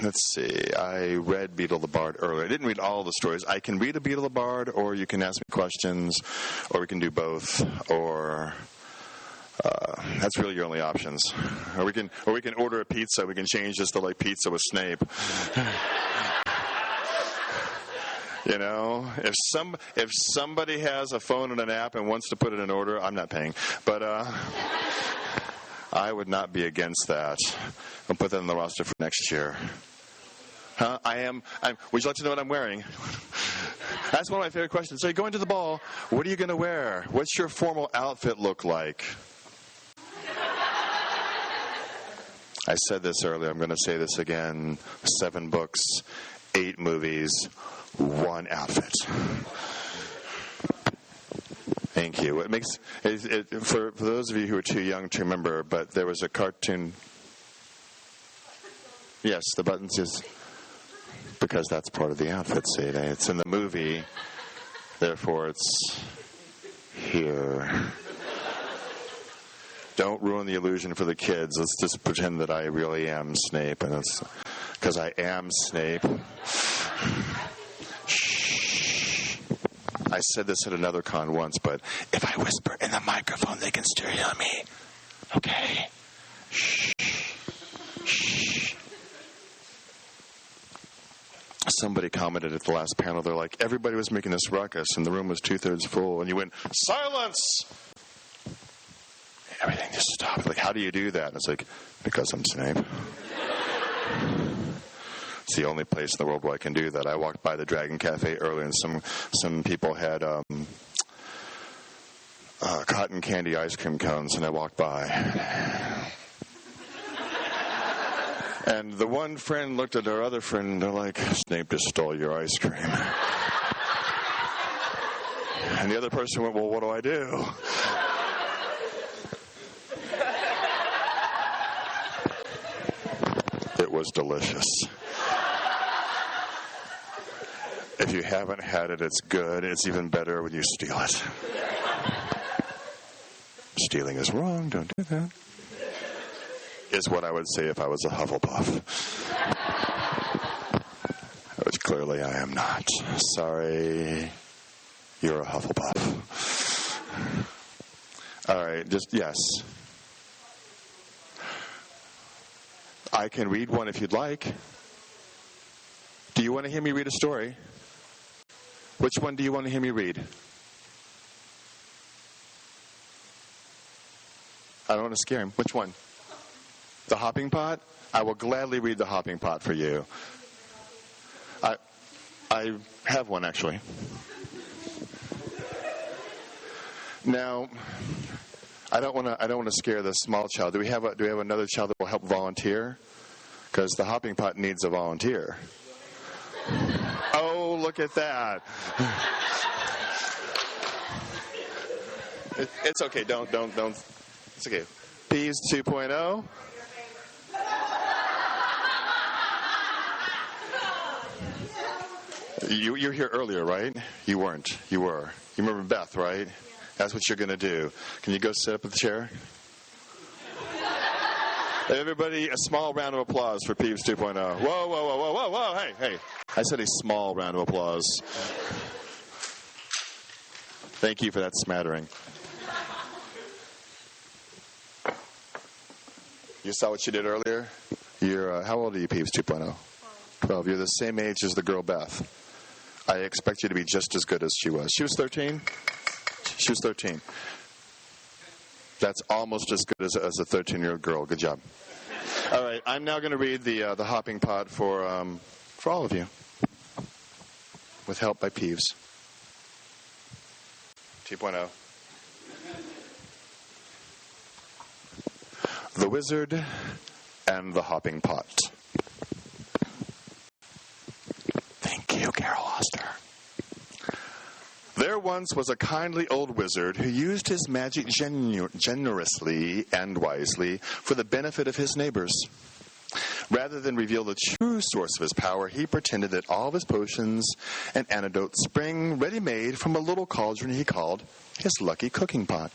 Let's see. I read Beetle the Bard earlier. I didn't read all the stories. I can read a Beetle the Bard, or you can ask me questions, or we can do both, or that's really your only options. Or we can order a pizza. We can change this to like pizza with Snape. You know, if somebody has a phone and an app and wants to put it in order, I'm not paying. But I would not be against that. I'll put that on the roster for next year. Huh? Would you like to know what I'm wearing? That's one of my favorite questions. So you're going to the ball. What are you going to wear? What's your formal outfit look like? I said this earlier. I'm going to say this again. 7 books, 8 movies, 1 outfit. Thank you. It makes for those of you who are too young to remember, but there was a cartoon. Yes, the buttons is because that's part of the outfit. See, it's in the movie, therefore it's here. Don't ruin the illusion for the kids. Let's just pretend that I really am Snape, and it's because I am Snape. I said this at another con once, but if I whisper in the microphone, they can still hear me. Okay? Shh. Shh. Somebody commented at the last panel, they're like, everybody was making this ruckus, and the room was 2/3 full, and you went, silence! Everything just stopped. Like, how do you do that? And it's like, because I'm Snape. It's the only place in the world where I can do that. I walked by the Dragon Cafe earlier, and some people had cotton candy ice cream cones, and I walked by. And the one friend looked at her other friend, and they're like, Snape just stole your ice cream. And the other person went, well, what do I do? It was delicious. If you haven't had it, it's good. It's even better when you steal it. Stealing is wrong. Don't do that. Is what I would say if I was a Hufflepuff. Which clearly I am not. Sorry. You're a Hufflepuff. All right, just yes. I can read one if you'd like. Do you want to hear me read a story? Which one do you want to hear me read? I don't want to scare him. Which one? The Hopping Pot? I will gladly read the Hopping Pot for you. I have one, actually. Now, I don't want to scare the small child. Do we have another child that will help volunteer? Because the Hopping Pot needs a volunteer. Oh, look at that. It's okay. Don't. It's okay. Peeves 2.0. You were here earlier, right? You weren't. You were. You remember Beth, right? That's what you're going to do. Can you go sit up at the chair? Everybody, a small round of applause for Peeves 2.0. Whoa. Hey. I said a small round of applause. Thank you for that smattering. You saw what you did earlier? You're, how old are you, Peeves 2.0? 12. You're the same age as the girl Beth. I expect you to be just as good as she was. She was 13? She was 13. That's almost as good as a 13-year-old girl. Good job. All right, I'm now going to read the Hopping Pot for all of you, with help by Peeves. 2.0. The Wizard and the Hopping Pot. Thank you, Carol Oster. There once was a kindly old wizard who used his magic generously and wisely for the benefit of his neighbors. Rather than reveal the true source of his power, he pretended that all of his potions and antidotes sprang ready-made from a little cauldron he called his lucky cooking pot.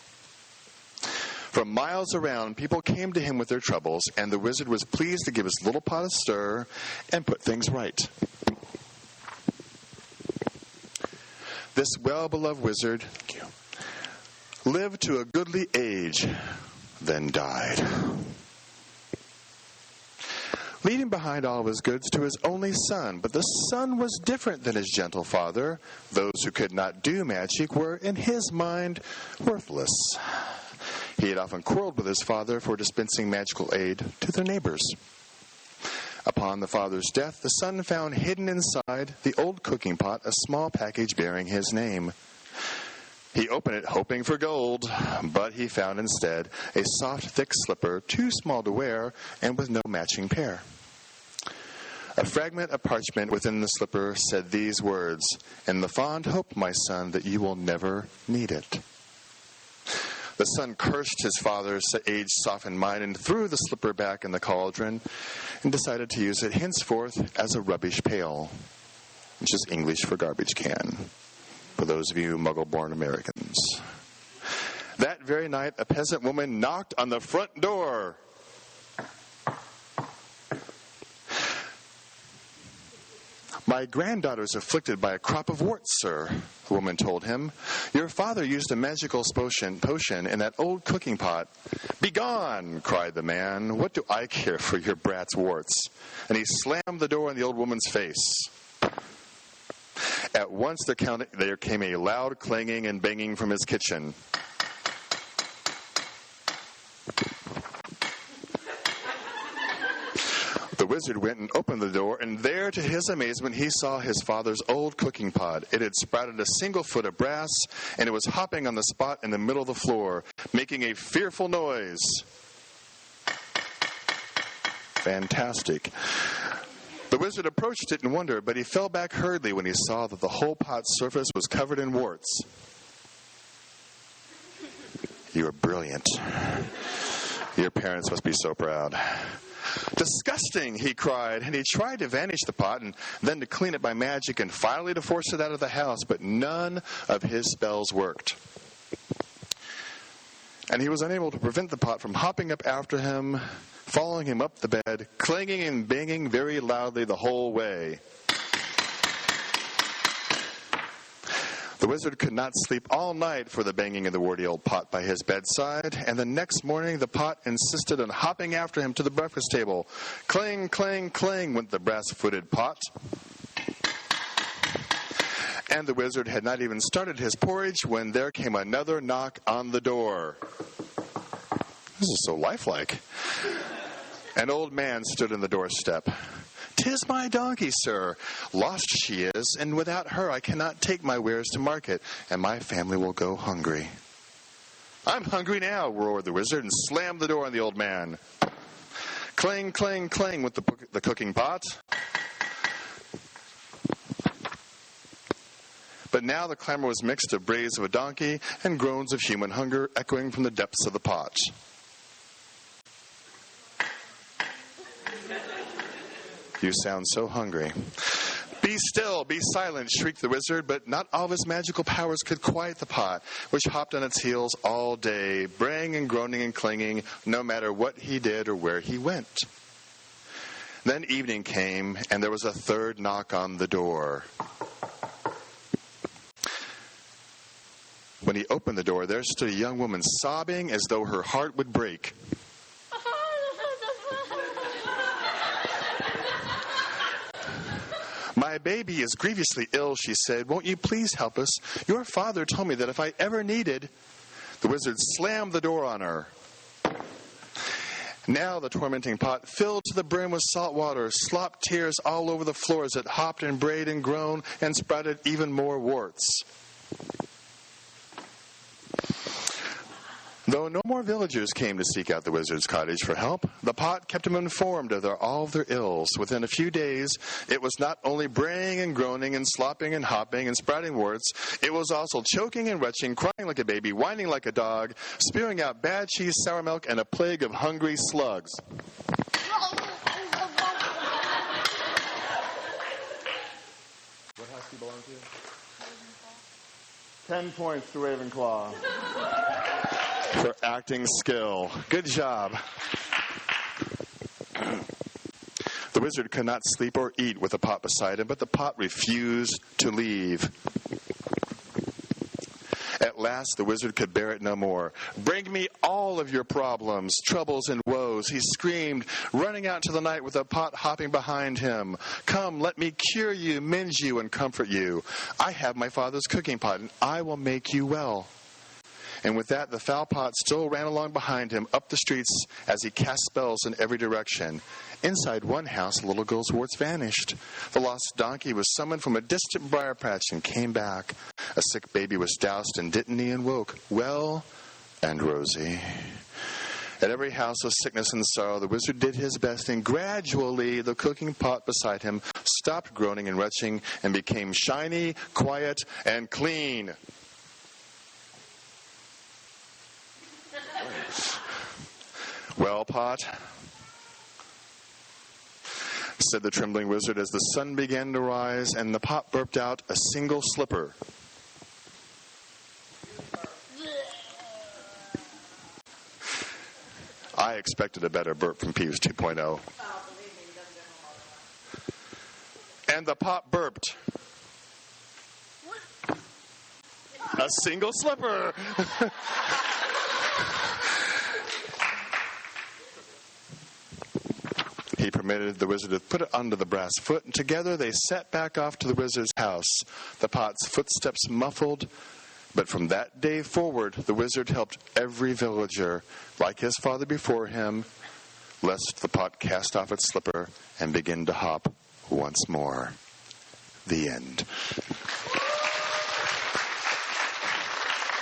From miles around, people came to him with their troubles, and the wizard was pleased to give his little pot a stir and put things right. This well-beloved wizard lived to a goodly age, then died, leaving behind all of his goods to his only son. But the son was different than his gentle father. Those who could not do magic were, in his mind, worthless. He had often quarreled with his father for dispensing magical aid to their neighbors. Upon the father's death, the son found hidden inside the old cooking pot a small package bearing his name. He opened it hoping for gold, but he found instead a soft, thick slipper, too small to wear and with no matching pair. A fragment of parchment within the slipper said these words, "In the fond hope, my son, that you will never need it." The son cursed his father's age-softened mind and threw the slipper back in the cauldron and decided to use it henceforth as a rubbish pail, which is English for garbage can, for those of you Muggle-born Americans. That very night, a peasant woman knocked on the front door. "My granddaughter is afflicted by a crop of warts, sir," the woman told him. "Your father used a magical potion in that old cooking pot." "Begone!" cried the man. "What do I care for your brat's warts?" And he slammed the door in the old woman's face. At once there came a loud clanging and banging from his kitchen. The wizard went and opened the door, and there, to his amazement, he saw his father's old cooking pot. It had sprouted a single foot of brass, and it was hopping on the spot in the middle of the floor, making a fearful noise. Fantastic. The wizard approached it in wonder, but he fell back hurriedly when he saw that the whole pot's surface was covered in warts. "You are brilliant. Your parents must be so proud." "Disgusting!" he cried, and he tried to vanish the pot and then to clean it by magic and finally to force it out of the house, but none of his spells worked. And he was unable to prevent the pot from hopping up after him, following him up the bed, clanging and banging very loudly the whole way. The wizard could not sleep all night for the banging of the warty old pot by his bedside, and the next morning the pot insisted on hopping after him to the breakfast table. Clang, clang, clang went the brass-footed pot. And the wizard had not even started his porridge when there came another knock on the door. This is so lifelike. An old man stood on the doorstep. "'Tis my donkey, sir. Lost she is, and without her I cannot take my wares to market, and my family will go hungry." "I'm hungry now," roared the wizard, and slammed the door on the old man. Clang, clang, clang went the cooking pot. But now the clamor was mixed of brays of a donkey and groans of human hunger echoing from the depths of the pot. "You sound so hungry." "Be still, be silent," shrieked the wizard, but not all of his magical powers could quiet the pot, which hopped on its heels all day, braying and groaning and clanging, no matter what he did or where he went. Then evening came, and there was a third knock on the door. When he opened the door, there stood a young woman sobbing as though her heart would break. "My baby is grievously ill," she said. "Won't you please help us? Your father told me that if I ever needed..." The wizard slammed the door on her. Now the tormenting pot filled to the brim with salt water, slopped tears all over the floor as it hopped and brayed and groaned and sprouted even more warts. Though no more villagers came to seek out the wizard's cottage for help, the pot kept him informed of all of their ills. Within a few days, it was not only braying and groaning and slopping and hopping and sprouting warts, it was also choking and retching, crying like a baby, whining like a dog, spewing out bad cheese, sour milk, and a plague of hungry slugs. What house do you belong to? 10 points to Ravenclaw. for acting skill. Good job. The wizard could not sleep or eat with the pot beside him, but the pot refused to leave. At last, the wizard could bear it no more. "Bring me all of your problems, troubles, and woes," he screamed, running out into the night with the pot hopping behind him. "Come, let me cure you, mend you, and comfort you. I have my father's cooking pot, and I will make you well." And with that, the foul pot still ran along behind him, up the streets, as he cast spells in every direction. Inside one house, a little girl's warts vanished. The lost donkey was summoned from a distant briar patch and came back. A sick baby was doused in dittany and woke, well and rosy. At every house of sickness and sorrow, the wizard did his best, and gradually the cooking pot beside him stopped groaning and retching and became shiny, quiet, and clean. "Well, Pot," said the trembling wizard as the sun began to rise and the pot burped out a single slipper. I expected a better burp from Peeves 2.0. And the pot burped a single slipper. He permitted the wizard to put it under the brass foot, and together they set back off to the wizard's house, the pot's footsteps muffled. But from that day forward, the wizard helped every villager, like his father before him, lest the pot cast off its slipper and begin to hop once more. The end.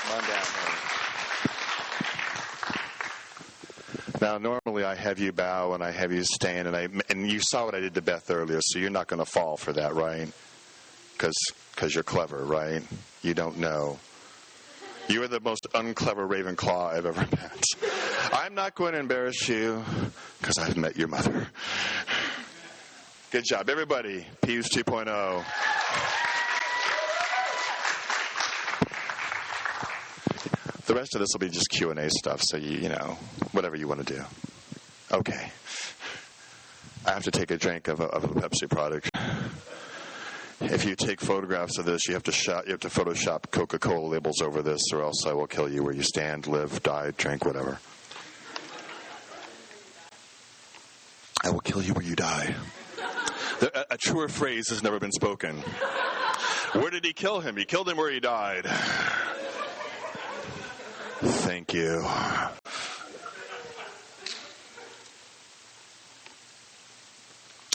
Come on down, honey. Now, normally I have you bow and I have you stand, and you saw what I did to Beth earlier, so you're not going to fall for that, right? Because you're clever, right? You don't know. You are the most unclever Ravenclaw I've ever met. I'm not going to embarrass you because I've met your mother. Good job, everybody. Peeves 2.0. The rest of this will be just Q&A stuff, so you know, whatever you want to do. Okay. I have to take a drink of a Pepsi product. If you take photographs of this, you have to Photoshop Coca-Cola labels over this, or else I will kill you where you stand, live, die, drink, whatever. I will kill you where you die. A truer phrase has never been spoken. Where did he kill him? He killed him where he died. Thank you.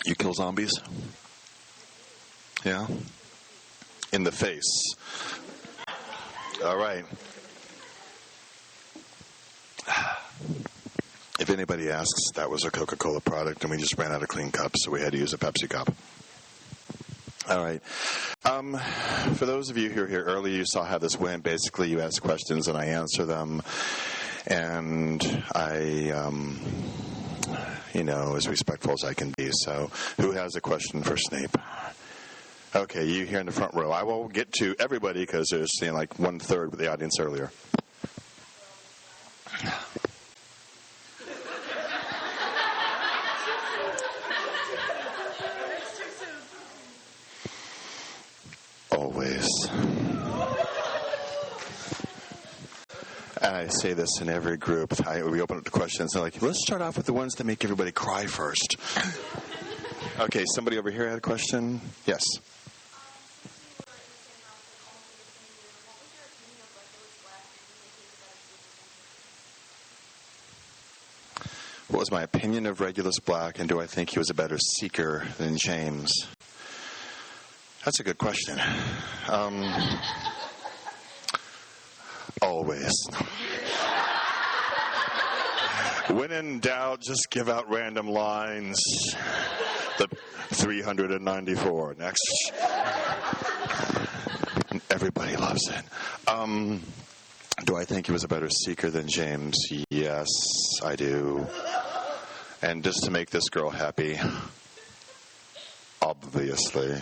You kill zombies? Yeah? In the face. All right. If anybody asks, that was a Coca-Cola product, and we just ran out of clean cups, so we had to use a Pepsi cup. All right. For those of you who were here earlier, you saw how this went. Basically, you ask questions, and I answer them. And I, as respectful as I can be. So who has a question for Snape? Okay, you here in the front row. I will get to everybody because there's like 1/3 of the audience earlier. Always. And I say this in every group. We open up to questions. They're like, let's start off with the ones that make everybody cry first. Okay, somebody over here had a question? Yes. What was my opinion of Regulus Black, and do I think he was a better seeker than James? That's a good question. Always. When in doubt, just give out random lines. The 394. Next. Everybody loves it. Do I think he was a better seeker than James? Yes, I do. And just to make this girl happy, obviously,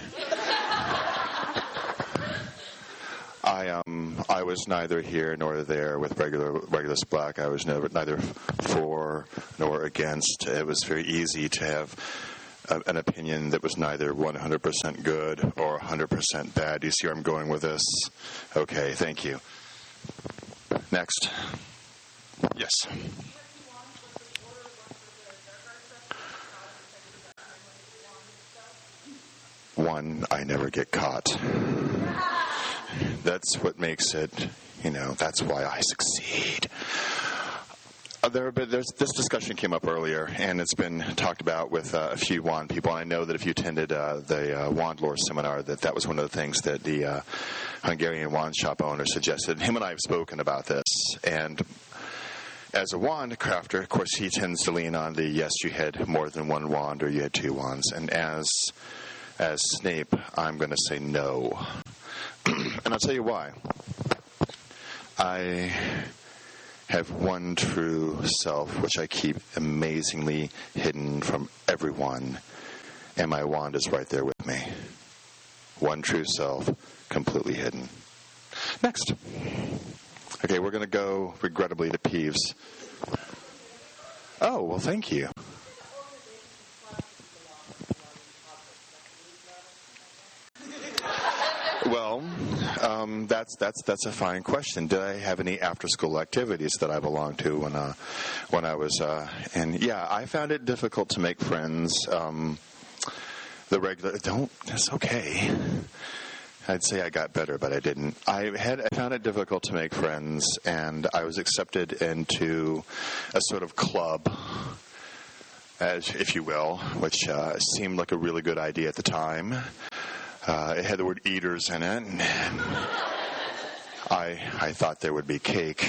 I was neither here nor there with Regulus Black. I was neither for nor against. It was very easy to have an opinion that was neither 100% good or 100% bad. Do you see where I'm going with this? Okay, thank you. Next. Yes. One, I never get caught. That's what makes it, that's why I succeed. This discussion came up earlier, and it's been talked about with a few wand people. And I know that if you attended the Wand Lore seminar, that was one of the things that the Hungarian wand shop owner suggested. Him and I have spoken about this, and as a wand crafter, of course, he tends to lean on the yes, you had more than one wand or you had two wands. And as Snape, I'm going to say no. And I'll tell you why. I have one true self, which I keep amazingly hidden from everyone, and my wand is right there with me. One true self, completely hidden. Next. Okay, we're going to go, regrettably, to Peeves. Oh, well, thank you. Well, that's a fine question. Did I have any after-school activities that I belonged to when I was? And yeah, I found it difficult to make friends. That's okay. I'd say I got better, but I didn't. I found it difficult to make friends, and I was accepted into a sort of club, if you will, which seemed like a really good idea at the time. It had the word eaters in it, and I thought there would be cake.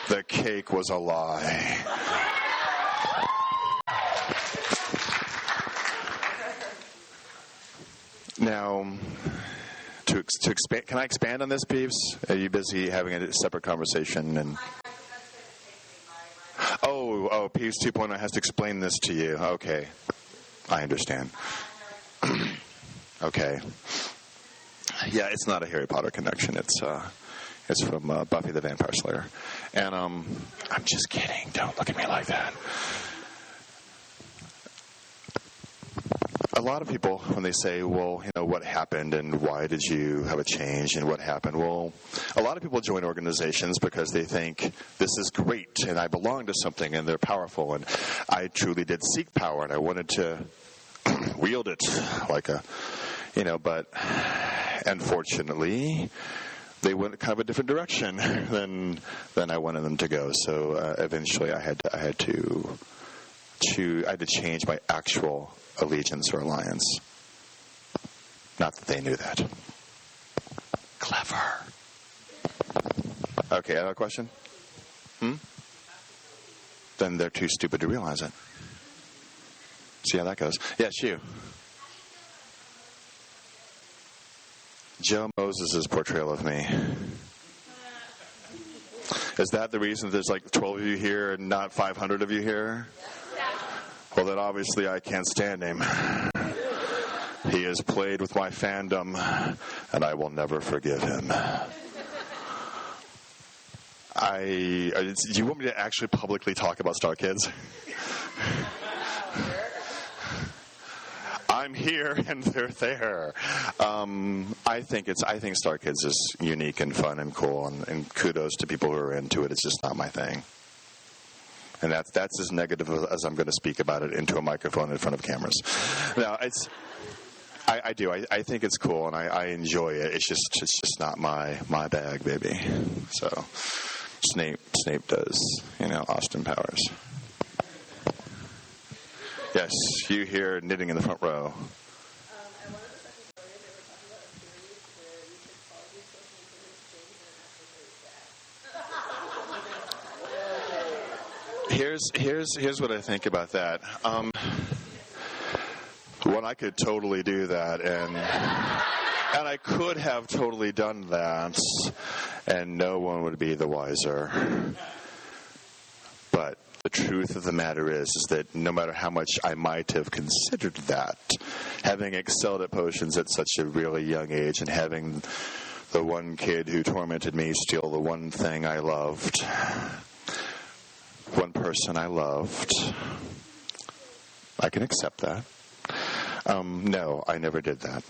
The cake was a lie. Now, to expand, can I expand on this, Peeves? Are you busy having a separate conversation? And oh, Peeves 2.0 has to explain this to you. Okay, I understand. Okay. Yeah, it's not a Harry Potter connection. It's from Buffy the Vampire Slayer. And I'm just kidding. Don't look at me like that. A lot of people, when they say, well, what happened and why did you have a change and what happened? Well, a lot of people join organizations because they think this is great and I belong to something and they're powerful. And I truly did seek power and I wanted to wield it like but unfortunately they went kind of a different direction than I wanted them to go. So eventually I had to change my actual allegiance or alliance. Not that they knew that. Clever. Okay, another question? Then they're too stupid to realize it. See how that goes. Yes, you. Joe Moses' portrayal of me. Is that the reason there's like 12 of you here and not 500 of you here? Well, then obviously I can't stand him. He has played with my fandom, and I will never forgive him. Do you want me to actually publicly talk about Star Kids? I'm here and they're there. I think Star Kids is unique and fun and cool, and kudos to people who are into it. It's just not my thing. And that's as negative as I'm going to speak about it into a microphone in front of cameras. No, I do. I think it's cool and I enjoy it. It's just not my bag, baby. So Snape does, Austin Powers. Yes, you here knitting in the front row. Here's what I think about that. One, I could totally do that, and I could have totally done that, and no one would be the wiser. But the truth of the matter is that no matter how much I might have considered that, having excelled at potions at such a really young age and having the one kid who tormented me steal the one thing I loved, one person I loved, I can accept that. No, I never did that.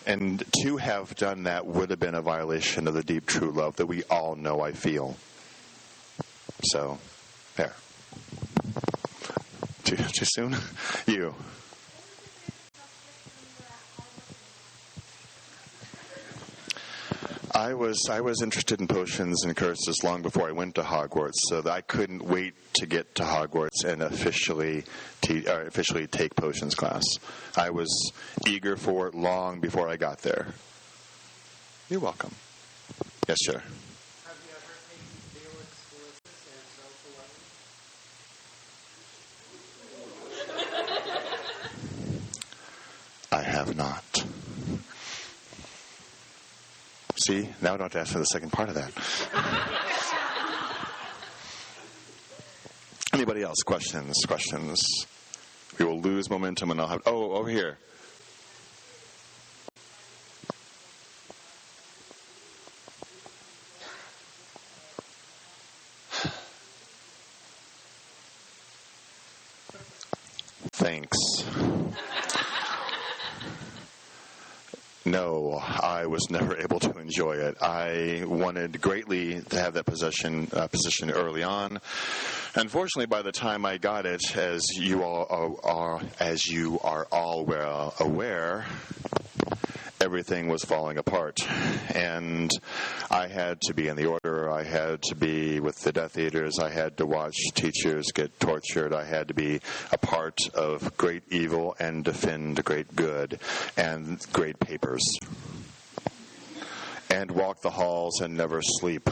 And to have done that would have been a violation of the deep, true love that we all know I feel. So, there. Too soon? You. I was interested in potions and curses long before I went to Hogwarts, so that I couldn't wait to get to Hogwarts and officially take potions class. I was eager for it long before I got there. You're welcome. Yes, sir. Have you ever taken Felix Felicis and I have not. See, now I don't have to ask for the second part of that. Anybody else? Questions? We will lose momentum and I'll have... Oh, over here. Thanks. No, I was never able to enjoy it. I wanted greatly to have that position early on. Unfortunately, by the time I got it, as you are all well aware, everything was falling apart. And I had to be in the Order. I had to be with the Death Eaters. I had to watch teachers get tortured. I had to be a part of great evil and defend great good and great papers. And walk the halls and never sleep.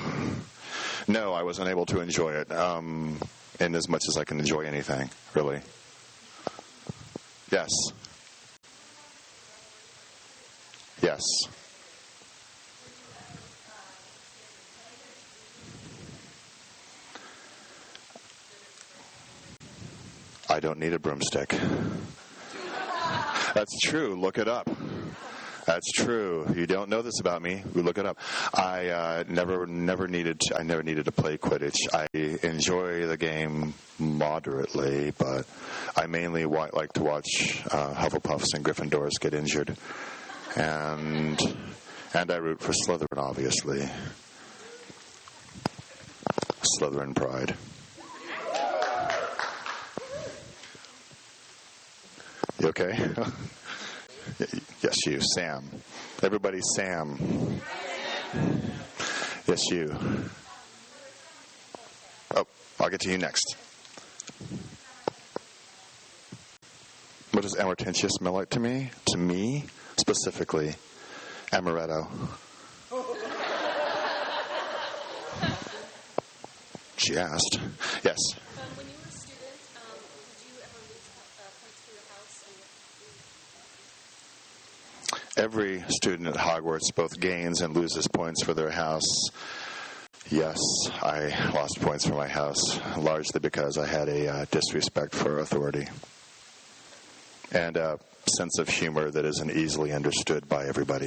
No, I was unable to enjoy it. In as much as I can enjoy anything, really. Yes. Yes. I don't need a broomstick. That's true. Look it up. That's true. You don't know this about me. We look it up. I never needed to play Quidditch. I enjoy the game moderately, but I mainly like to watch Hufflepuffs and Gryffindors get injured. And I root for Slytherin, obviously. Slytherin pride. You okay? Yes, you. Sam. Everybody, Sam. Yes, you. Oh, I'll get to you next. What does Amortentia smell like to me? To me, specifically, amaretto. She asked. Yes. When you were a student, did you ever lose points for your house? Every student at Hogwarts both gains and loses points for their house. Yes, I lost points for my house, largely because I had a disrespect for authority and a sense of humor that isn't easily understood by everybody.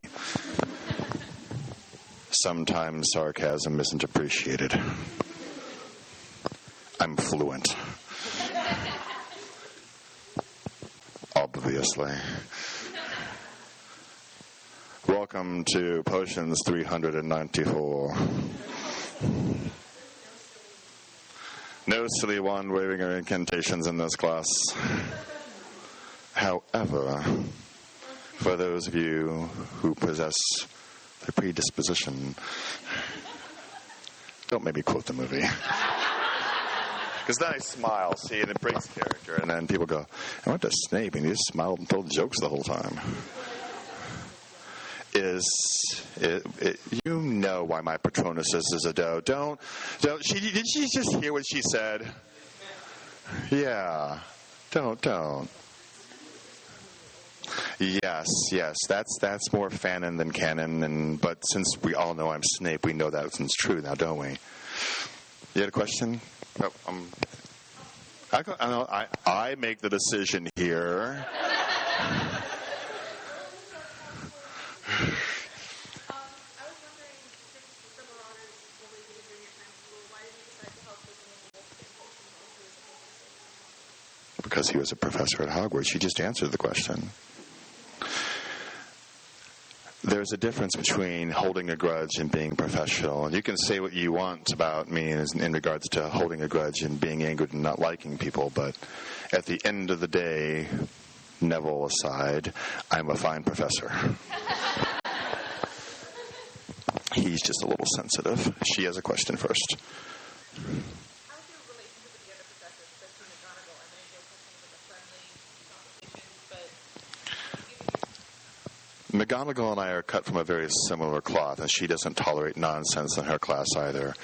Sometimes sarcasm isn't appreciated. I'm fluent. Obviously. Welcome to Potions 394. No silly wand waving or incantations in this class. However, for those of you who possess the predisposition, don't make me quote the movie. Because then I smile, see, and it breaks character. And then people go, I went to Snape, and he just smiled and told jokes the whole time. You know why my Patronus is a doe. Did she just hear what she said? Yeah. Don't. Yes. That's more fanon than canon. But since we all know I'm Snape, we know that's true now, don't we? You had a question? Oh, I make the decision here. I was wondering, since summer honors only did it during your time at school, why did you decide to help with the multiple education? Because he was a professor at Hogwarts. You just answered the question. There's a difference between holding a grudge and being professional. And you can say what you want about me in regards to holding a grudge and being angry and not liking people, but at the end of the day, Neville aside, I'm a fine professor. He's just a little sensitive. She has a question first. How's your relationship with the other professors, especially McGonagall? I know you guys have kind of a friendly competition, but McGonagall and I are cut from a very similar cloth, and she doesn't tolerate nonsense in her class either.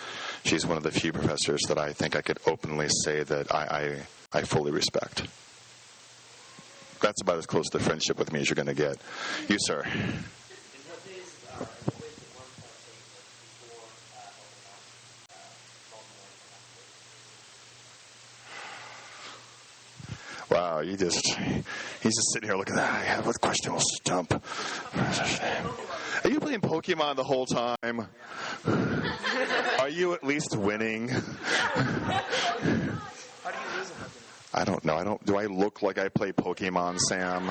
She's one of the few professors that I think I could openly say that I fully respect. That's about as close to friendship with me as you're going to get. You, sir. In what days, the one part before Wow, he's just sitting here looking at that. Yeah, what question will stump? Are you playing Pokemon the whole time? Are you at least winning? How do you lose a Pokemon? I don't know. Do I look like I play Pokemon, Sam?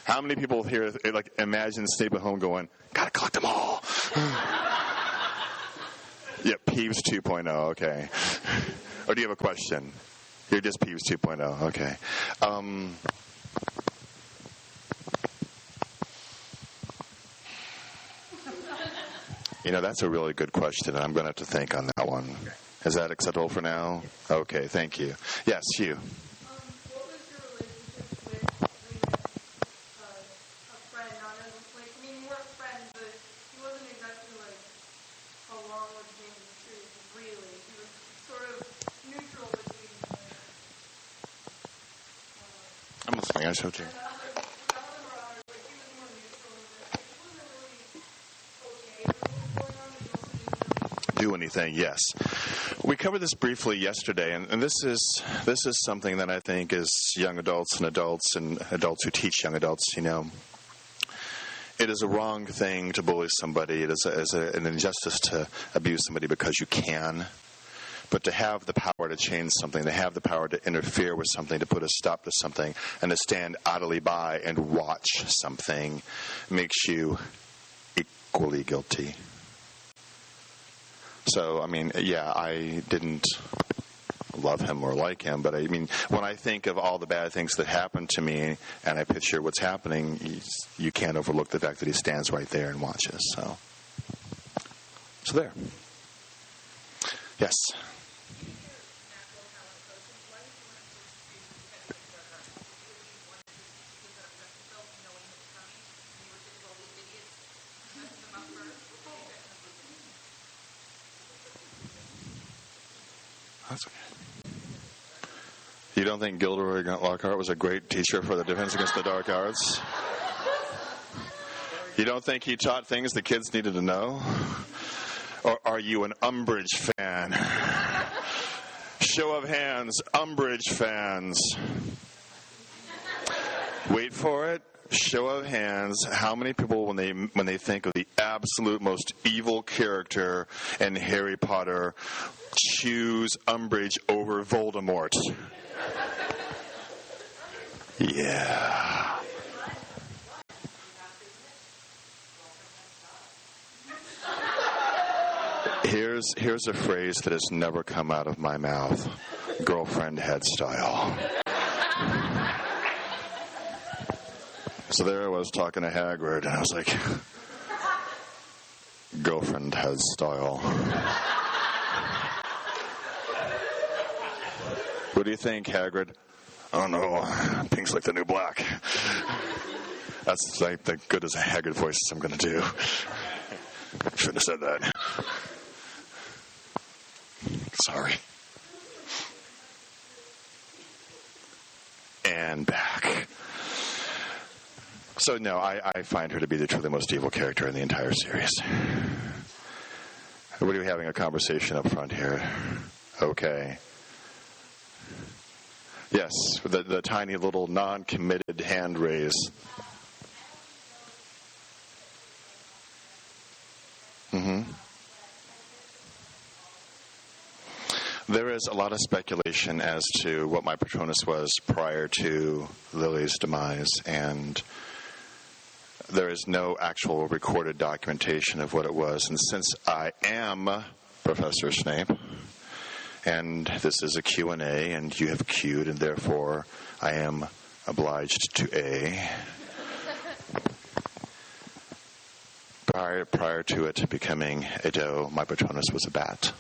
How many people here imagine Snape at home going, gotta collect them all? Yeah, Peeves 2.0, okay. Or do you have a question? You're just Peeves 2.0, okay. That's a really good question, and I'm going to have to think on that one. Is that acceptable for now? Okay, thank you. Yes, you. What was your relationship with a friend? Not as you weren't friends, but he wasn't exactly along with James and Truth, really. He was sort of neutral between I'm listening. I showed you. Do anything, yes. We covered this briefly yesterday, and this is something that I think as young adults and adults who teach young adults, it is a wrong thing to bully somebody. It is an injustice to abuse somebody because you can. But to have the power to change something, to have the power to interfere with something, to put a stop to something, and to stand idly by and watch something makes you equally guilty. So, I didn't love him or like him, but when I think of all the bad things that happened to me and I picture what's happening, you can't overlook the fact that he stands right there and watches. So there. Yes. That's okay. You don't think Gilderoy Lockhart was a great teacher for the Defense Against the Dark Arts? You don't think he taught things the kids needed to know? Or are you an Umbridge fan? Show of hands, Umbridge fans. Wait for it. Show of hands, how many people, when they think of the absolute most evil character in Harry Potter, choose Umbridge over Voldemort? Yeah. Here's a phrase that has never come out of my mouth. Girlfriend head style. So there I was talking to Hagrid, and I was like, girlfriend head style. What do you think, Hagrid? I don't know. Pink's like the new black. That's like the good as a Hagrid voice I'm going to do. Shouldn't have said that. Sorry. And back. So, no, I find her to be the truly most evil character in the entire series. What are we having a conversation up front here? Okay. Yes, the tiny little non-committed hand raise. Mm-hmm. There is a lot of speculation as to what my Patronus was prior to Lily's demise, and there is no actual recorded documentation of what it was. And since I am Professor Snape, and this is a Q&A, and you have queued, and therefore I am obliged to A. Prior to it becoming a doe, my Patronus was a bat.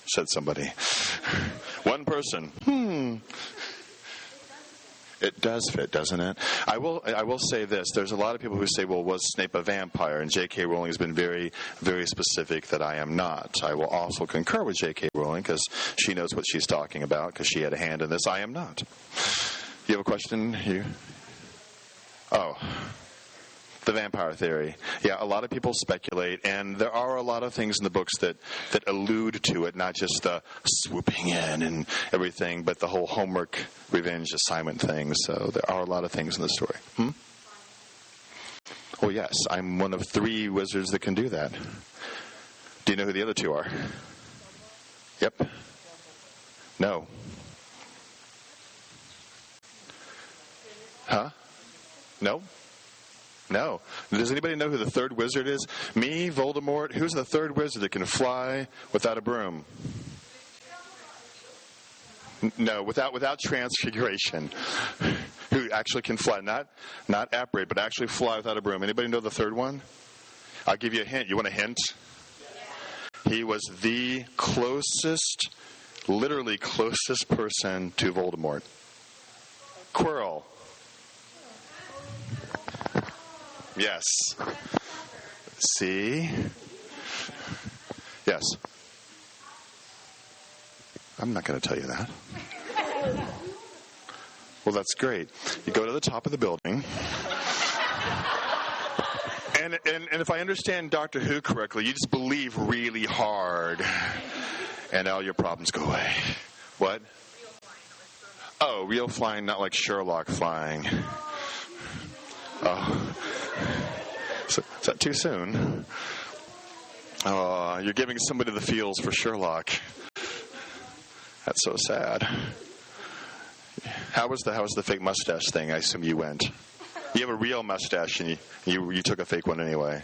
Said somebody. One person. It does fit, doesn't it? I will say this. There's a lot of people who say, well, was Snape a vampire? And J.K. Rowling has been very, very specific that I am not. I will also concur with J.K. Rowling because she knows what she's talking about because she had a hand in this. I am not. You have a question? You? Oh. The vampire theory. Yeah, a lot of people speculate, and there are a lot of things in the books that allude to it, not just the swooping in and everything, but the whole homework revenge assignment thing. So there are a lot of things in the story. Oh, yes, I'm one of 3 wizards that can do that. Do you know who the other 2 are? Yep. No. Huh? No? No. Does anybody know who the 3rd wizard is? Me, Voldemort. Who's the 3rd wizard that can fly without a broom? No, without transfiguration. Who actually can fly, not apparate, but actually fly without a broom. Anybody know the 3rd one? I'll give you a hint. You want a hint? He was the literally closest person to Voldemort. Quirrell. Yes. See? Yes. I'm not going to tell you that. Well, that's great. You go to the top of the building. And if I understand Doctor Who correctly, you just believe really hard. And all your problems go away. What? Oh, real flying, not like Sherlock flying. Oh. Is that too soon? Oh, you're giving somebody the feels for Sherlock. That's so sad. How was the fake mustache thing? I assume you went. You have a real mustache, and you took a fake one anyway.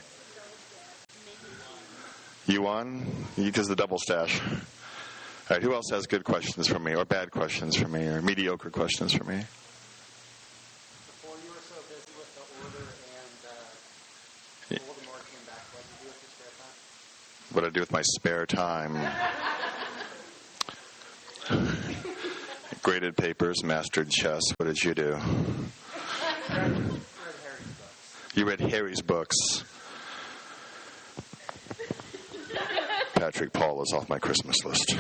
You won? Because the double stash. All right, who else has good questions for me, or bad questions for me, or mediocre questions for me? Before you were so busy with the Order and Voldemort came back, what did you do with your spare time? What I do with my spare time? Graded papers, mastered chess. What did you do? You read Harry's books. Patrick Paul is off my Christmas list.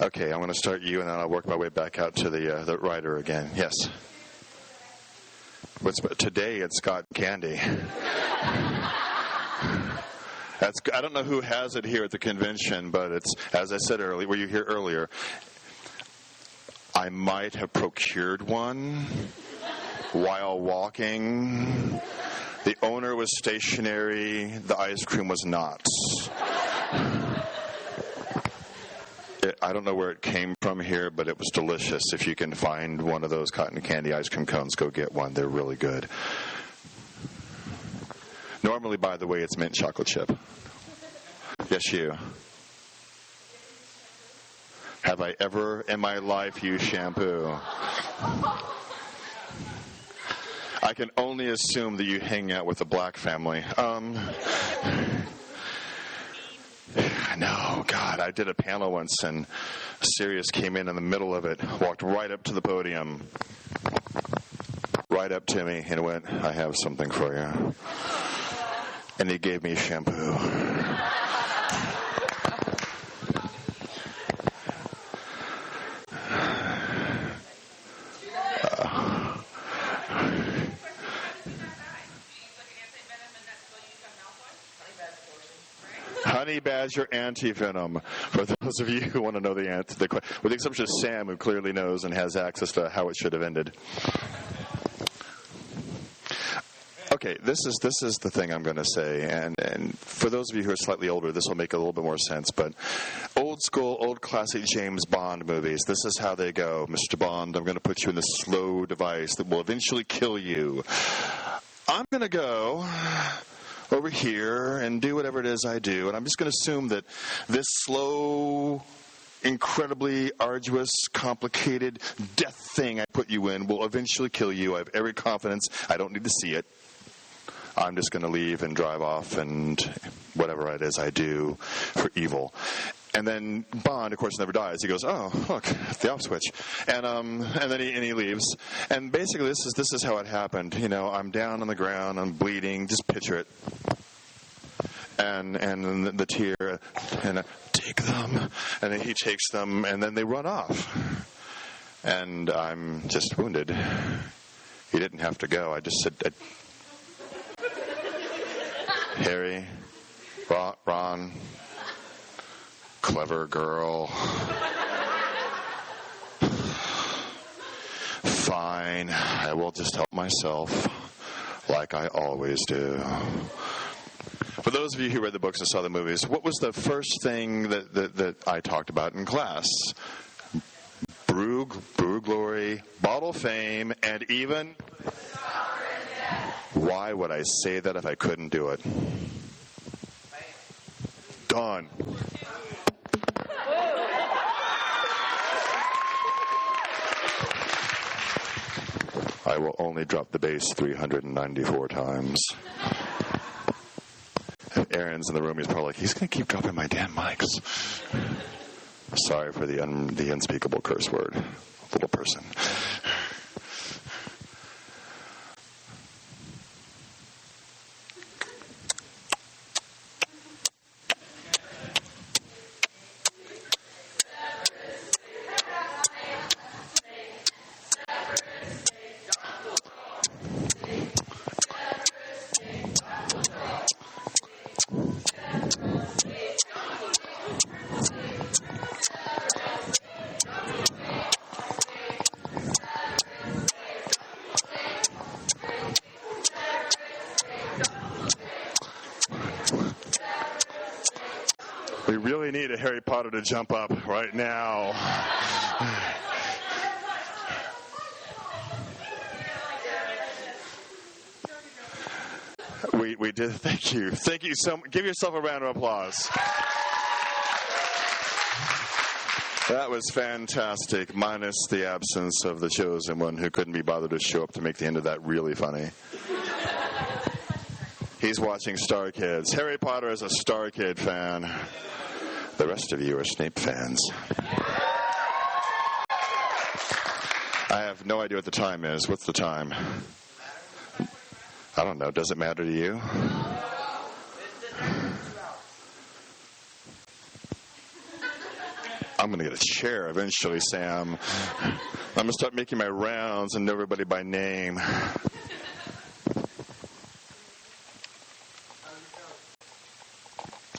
Okay, I'm going to start you, and then I'll work my way back out to the writer again. Yes. Today it's got candy. I don't know who has it here at the convention, but it's, as I said earlier, were you here earlier? I might have procured one while walking. The owner was stationary. The ice cream was not. I don't know where it came from here, but it was delicious. If you can find one of those cotton candy ice cream cones, go get one. They're really good. Normally, by the way, it's mint chocolate chip. Yes, you. Have I ever in my life used shampoo? I can only assume that you hang out with the Black family. No, God, I did a panel once, and Sirius came in the middle of it, walked right up to the podium, right up to me, and went, "I have something for you." And he gave me shampoo. honey badger antivenom. For those of you who want to know the answer, with the exception of Sam, who clearly knows and has access to how it should have ended. Okay, this is the thing I'm going to say, and for those of you who are slightly older, this will make a little bit more sense, but old school, old classic James Bond movies, this is how they go. Mr. Bond, I'm going to put you in this slow device that will eventually kill you. I'm going to go over here and do whatever it is I do, and I'm just going to assume that this slow, incredibly arduous, complicated death thing I put you in will eventually kill you. I have every confidence. I don't need to see it. I'm just going to leave and drive off and whatever it is I do for evil. And then Bond, of course, never dies. He goes, oh, look, the off switch. And then he leaves. And basically this is how it happened. You know, I'm down on the ground, I'm bleeding, just picture it. And the tear, and take them. And then he takes them, and then they run off. And I'm just wounded. He didn't have to go. I just said, Harry, Ron, clever girl. Fine, I will just help myself like I always do. For those of you who read the books and saw the movies, what was the first thing that I talked about in class? Brew glory, bottle fame, and even... Why would I say that if I couldn't do it? Done. I will only drop the bass 394 times. If Aaron's in the room, he's probably like, he's going to keep dropping my damn mics. Sorry for the unspeakable curse word, little person. We really need a Harry Potter to jump up right now. We did. Thank you. Thank you so much. Give yourself a round of applause. That was fantastic, minus the absence of the chosen one who couldn't be bothered to show up to make the end of that really funny. He's watching Star Kids. Harry Potter is a Star Kid fan. The rest of you are Snape fans. I have no idea what the time is. What's the time? I don't know. Does it matter to you? I'm going to get a chair eventually, Sam. I'm going to start making my rounds and know everybody by name.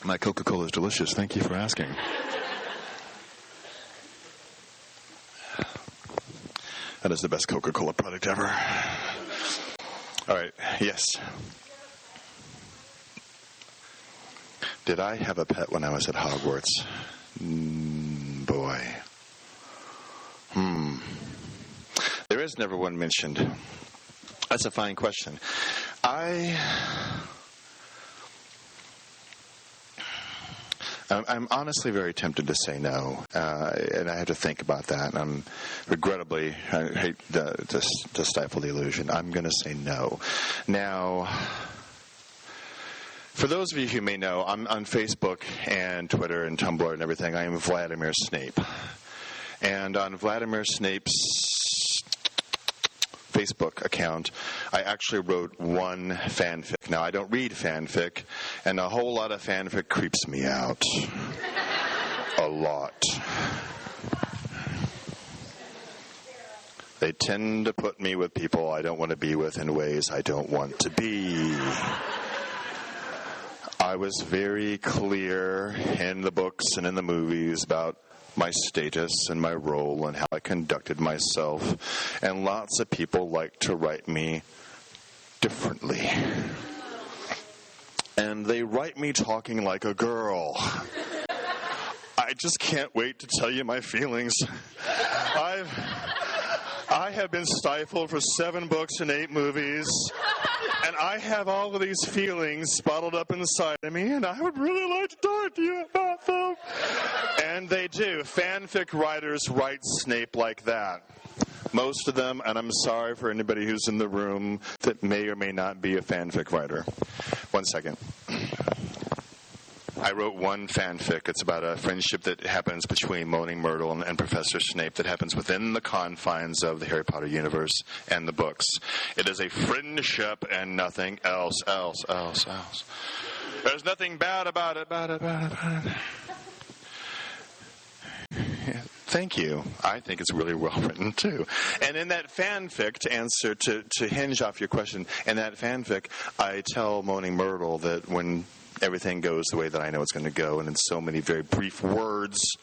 My Coca-Cola is delicious. Thank you for asking. That is the best Coca-Cola product ever. All right. Yes. Did I have a pet when I was at Hogwarts? Boy. There is never one mentioned. That's a fine question. I'm honestly very tempted to say no, and I have to think about that. And regrettably, I hate to stifle the illusion. I'm going to say no. Now, for those of you who may know, I'm on Facebook and Twitter and Tumblr and everything. I am Vladimir Snape. And on Vladimir Snape's Facebook account, I actually wrote one fanfic. Now, I don't read fanfic, and a whole lot of fanfic creeps me out. A lot. They tend to put me with people I don't want to be with in ways I don't want to be. I was very clear in the books and in the movies about my status and my role and how I conducted myself. And lots of people like to write me differently. And they write me talking like a girl. I just can't wait to tell you my feelings. I have been stifled for 7 books and 8 movies, and I have all of these feelings bottled up inside of me, and I would really like to talk to you about them. And they do. Fanfic writers write Snape like that. Most of them, and I'm sorry for anybody who's in the room that may or may not be a fanfic writer. One second. I wrote one fanfic. It's about a friendship that happens between Moaning Myrtle and Professor Snape that happens within the confines of the Harry Potter universe and the books. It is a friendship and nothing else. There's nothing bad about it. Thank you. I think it's really well written, too. And in that fanfic, to answer, to hinge off your question, in that fanfic, I tell Moaning Myrtle that when everything goes the way that I know it's going to go, and in so many very brief words,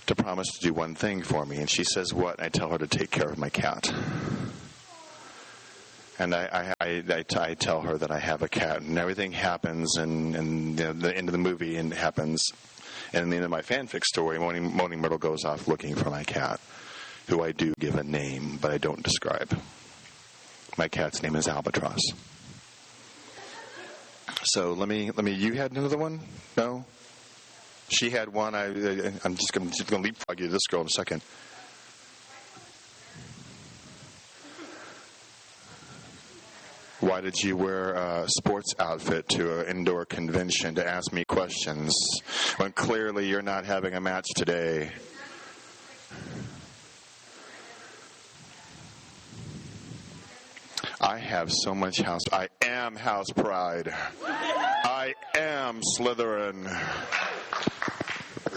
to promise to do one thing for me. And she says, what? And I tell her to take care of my cat. And I tell her that I have a cat, and everything happens, and the end of the movie and it happens. And in the end of my fanfic story, Moaning Myrtle goes off looking for my cat, who I do give a name, but I don't describe. My cat's name is Albatross. So let me. You had another one? No? She had one. I'm just going to leapfrog you to this girl in a second. Why did you wear a sports outfit to an indoor convention to ask me questions when clearly you're not having a match today? I have so much house. I am house pride. I am Slytherin.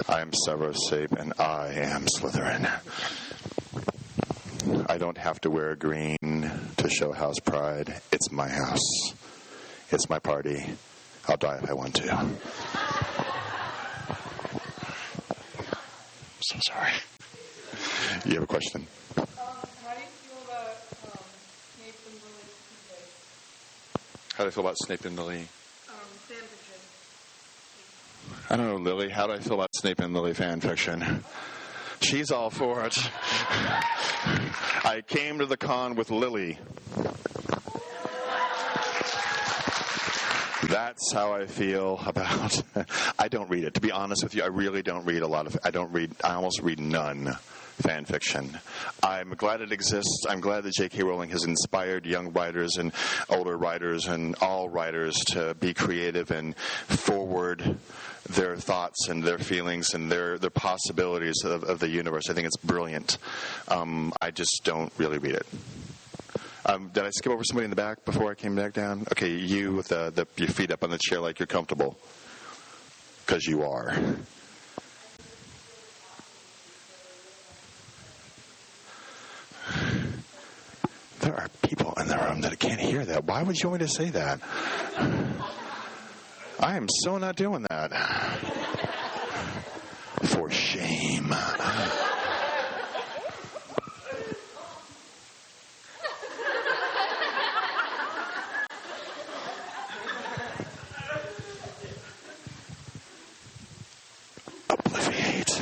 I am Severus Snape, and I am Slytherin. I don't have to wear green to show house pride. It's my house. It's my party. I'll die if I want to. I'm so sorry. You have a question? How do you feel about Snape and Lily today? How do I feel about Snape and Lily? Fanfiction. I don't know, Lily. How do I feel about Snape and Lily fan fiction? She's all for it. I came to the con with Lily. That's how I feel about. I don't read it. To be honest with you, I really don't read a lot of. I almost read none fan fiction. I'm glad it exists. I'm glad that J.K. Rowling has inspired young writers and older writers and all writers to be creative and forward their thoughts and their feelings and their possibilities of the universe. I think it's brilliant. I just don't really read it. Did I skip over somebody in the back before I came back down? Okay, you with your feet up on the chair like you're comfortable. Because you are. There are people in the room that can't hear that. Why would you want me to say that? I am so not doing that. For shame. Obliviate.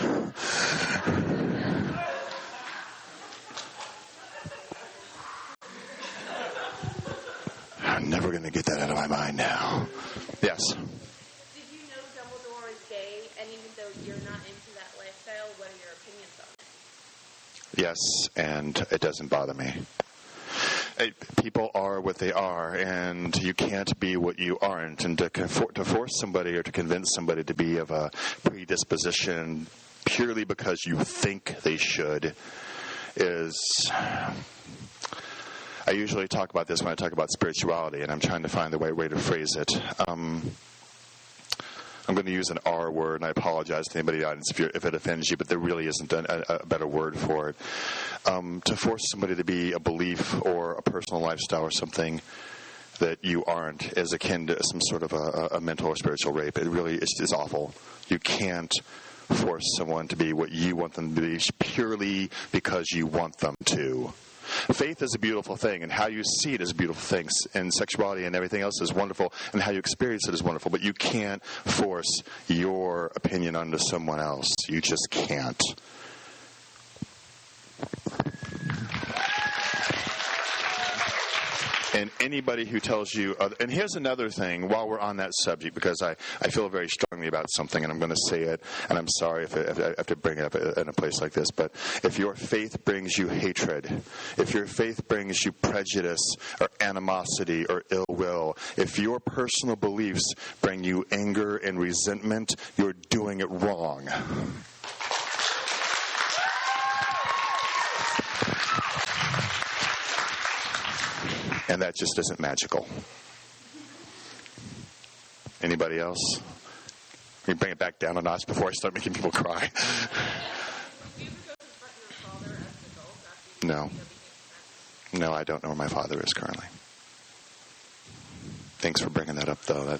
I'm never going to get that out of my mind now. Yes. Did you know Dumbledore is gay, and even though you're not into that lifestyle, what are your opinions on it? Yes, and it doesn't bother me. People are what they are, and you can't be what you aren't. And to force somebody or to convince somebody to be of a predisposition purely because you think they should is... I usually talk about this when I talk about spirituality, and I'm trying to find the right way to phrase it. I'm going to use an R word, and I apologize to anybody in the audience if it offends you, but there really isn't a better word for it. To force somebody to be a belief or a personal lifestyle or something that you aren't is akin to some sort of a mental or spiritual rape. It really is awful. You can't force someone to be what you want them to be purely because you want them to. Faith is a beautiful thing, and how you see it is a beautiful thing, and sexuality and everything else is wonderful, and how you experience it is wonderful, but you can't force your opinion onto someone else. You just can't. And anybody who tells you, and here's another thing while we're on that subject, because I feel very strongly about something, and I'm going to say it, and I'm sorry if I have to bring it up in a place like this, but if your faith brings you hatred, if your faith brings you prejudice or animosity or ill will, if your personal beliefs bring you anger and resentment, you're doing it wrong. And that just isn't magical. Anybody else? Let me bring it back down a notch before I start making people cry. No. No, I don't know where my father is currently. Thanks for bringing that up, though.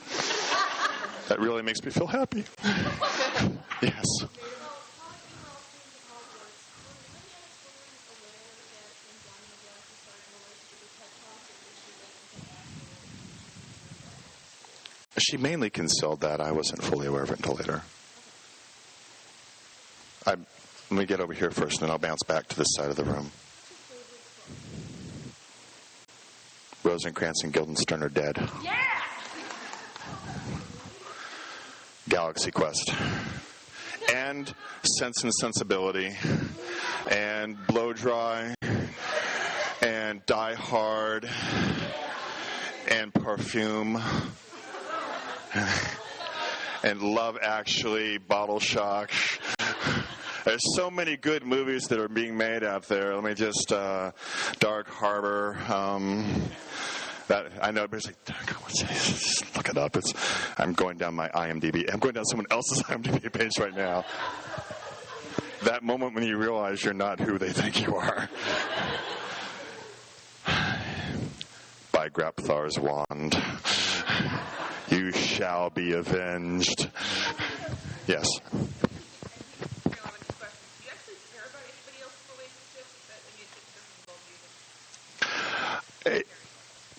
That really makes me feel happy. Yes. She mainly concealed that. I wasn't fully aware of it until later. Let me get over here first, and then I'll bounce back to this side of the room. Rosencrantz and Guildenstern are dead. Yeah! Galaxy Quest. And Sense and Sensibility. And Blow Dry. And Die Hard. And Perfume. And Love Actually, Bottle Shock. There's so many good movies that are being made out there. Let me just Dark Harbor. That I know everybody's like, just look it up. I'm going down my IMDb. I'm going down someone else's IMDb page right now. That moment when you realize you're not who they think you are. By Grapthar's wand. You shall be avenged. Yes.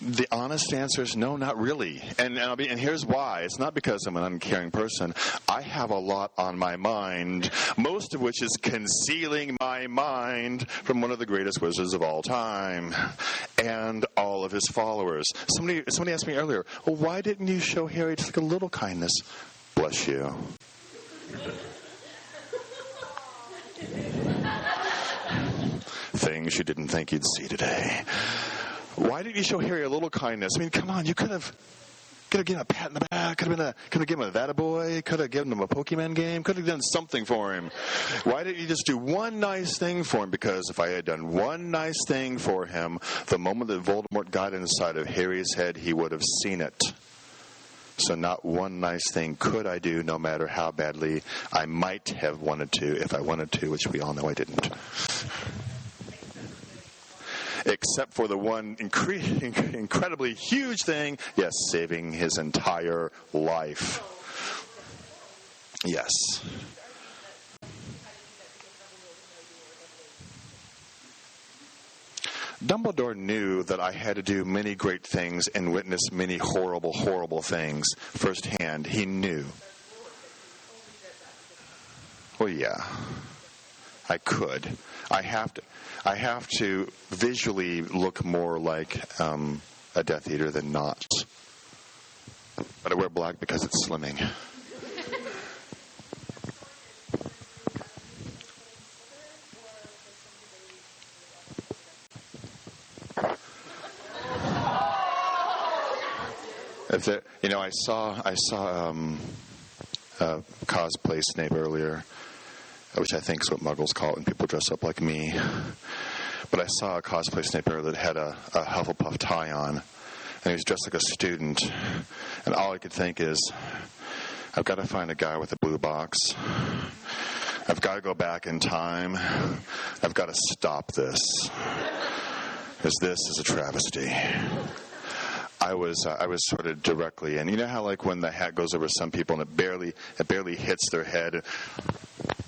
The honest answer is no, not really. And here's why. It's not because I'm an uncaring person. I have a lot on my mind, most of which is concealing my mind from one of the greatest wizards of all time and all of his followers. Somebody asked me earlier, well, why didn't you show Harry just like a little kindness? Bless you. Things you didn't think you'd see today. Why didn't you show Harry a little kindness? I mean, come on, you could have given him a pat in the back, could have given him a That-a-Boy, could have given him a Pokemon game, could have done something for him. Why didn't you just do one nice thing for him? Because if I had done one nice thing for him, the moment that Voldemort got inside of Harry's head, he would have seen it. So not one nice thing could I do, no matter how badly I might have wanted to, if I wanted to, which we all know I didn't. Except for the one incredibly huge thing, yes, saving his entire life. Yes. Dumbledore knew that I had to do many great things and witness many horrible, horrible things firsthand. He knew. Well, yeah. I could. I have to visually look more like a Death Eater than not. But I wear black because it's slimming. I saw cosplay Snape earlier, which I think is what Muggles call it when people dress up like me. But I saw a cosplay Snape earlier that had a Hufflepuff tie on, and he was dressed like a student. And all I could think is, I've got to find a guy with a blue box. I've got to go back in time. I've got to stop this, because this is a travesty. I was sort of directly, and you know how like when the hat goes over some people and it barely hits their head,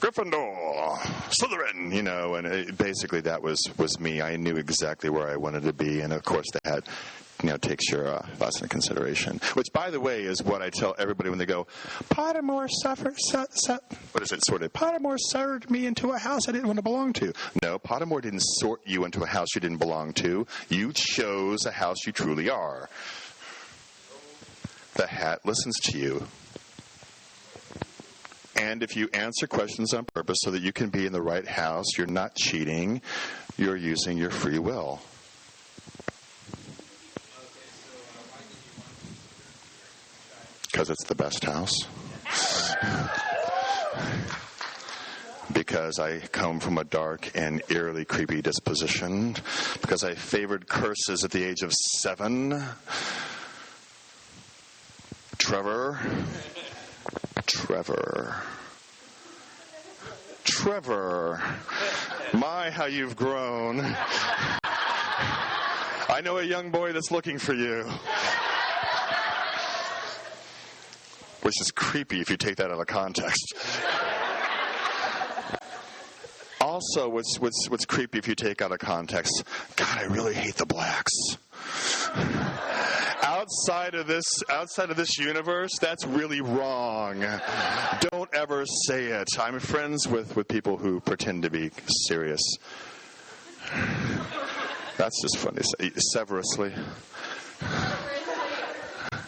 Gryffindor, Slytherin, you know, and basically that was me. I knew exactly where I wanted to be, and of course the hat, you know, takes your thoughts into consideration. Which, by the way, is what I tell everybody when they go, Pottermore Pottermore sorted me into a house I didn't want to belong to. No, Pottermore didn't sort you into a house you didn't belong to. You chose a house you truly are. The hat listens to you. And if you answer questions on purpose so that you can be in the right house, you're not cheating, you're using your free will. Because it's the best house. Because I come from a dark and eerily creepy disposition. Because I favored curses at the age of 7. Trevor. My, how you've grown. I know a young boy that's looking for you. Which is creepy if you take that out of context. Also, what's creepy if you take out of context, God, I really hate the blacks. Outside of this universe, that's really wrong. Don't ever say it. I'm friends with people who pretend to be serious. That's just funny. Severously.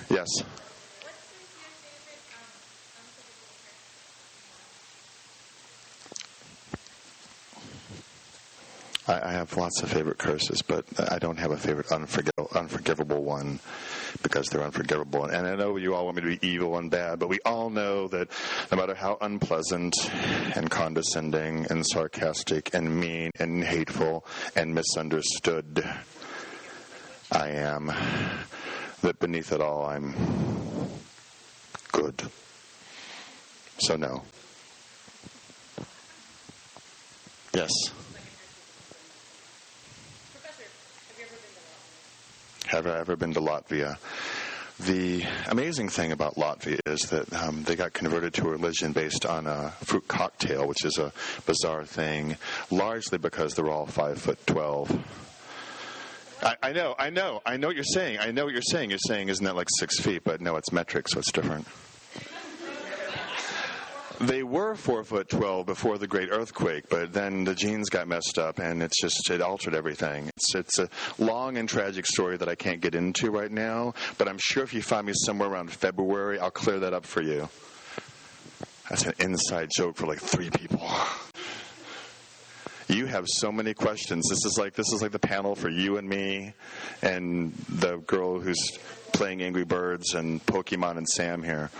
Yes. I have lots of favorite curses, but I don't have a favorite unforgivable one because they're unforgivable. And I know you all want me to be evil and bad, but we all know that no matter how unpleasant and condescending and sarcastic and mean and hateful and misunderstood I am, that beneath it all I'm good. So no. Yes. Have I ever been to Latvia? The amazing thing about Latvia is that they got converted to a religion based on a fruit cocktail, which is a bizarre thing, largely because they're all 5'12". I know what you're saying. You're saying, isn't that like 6 feet? But no, it's metric, so it's different. They were 4'12" before the great earthquake, but then the genes got messed up, and it altered everything. It's a long and tragic story that I can't get into right now, but I'm sure if you find me somewhere around February, I'll clear that up for you. That's an inside joke for like 3 people. You have so many questions. This is like the panel for you and me, and the girl who's playing Angry Birds and Pokemon and Sam here.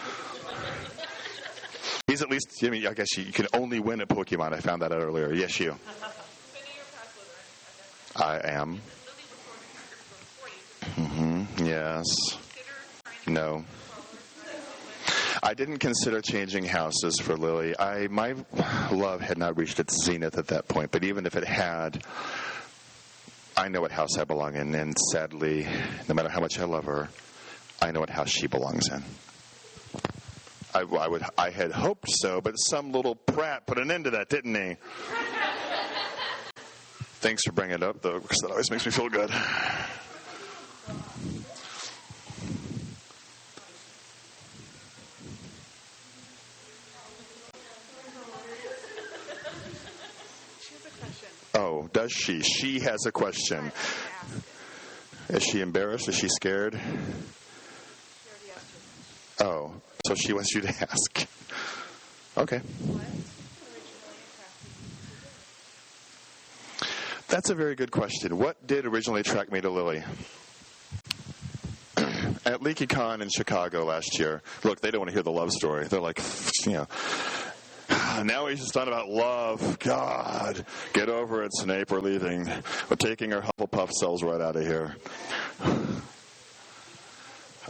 He's at least, I guess you can only win at Pokemon. I found that out earlier. Yes, you. I am. Yes. No. I didn't consider changing houses for Lily. My love had not reached its zenith at that point, but even if it had, I know what house I belong in, and sadly, no matter how much I love her, I know what house she belongs in. I had hoped so, but some little prat put an end to that, didn't he? Thanks for bringing it up, though, because that always makes me feel good. She has a question. Oh, does she? She has a question. Is she embarrassed? Is she scared? Oh, so she wants you to ask. Okay. That's a very good question. What did originally attract me to Lily? At LeakyCon in Chicago last year, look, they don't want to hear the love story. They're like, now he's just talking about love. God, get over it, Snape. We're leaving. We're taking our Hufflepuff selves right out of here.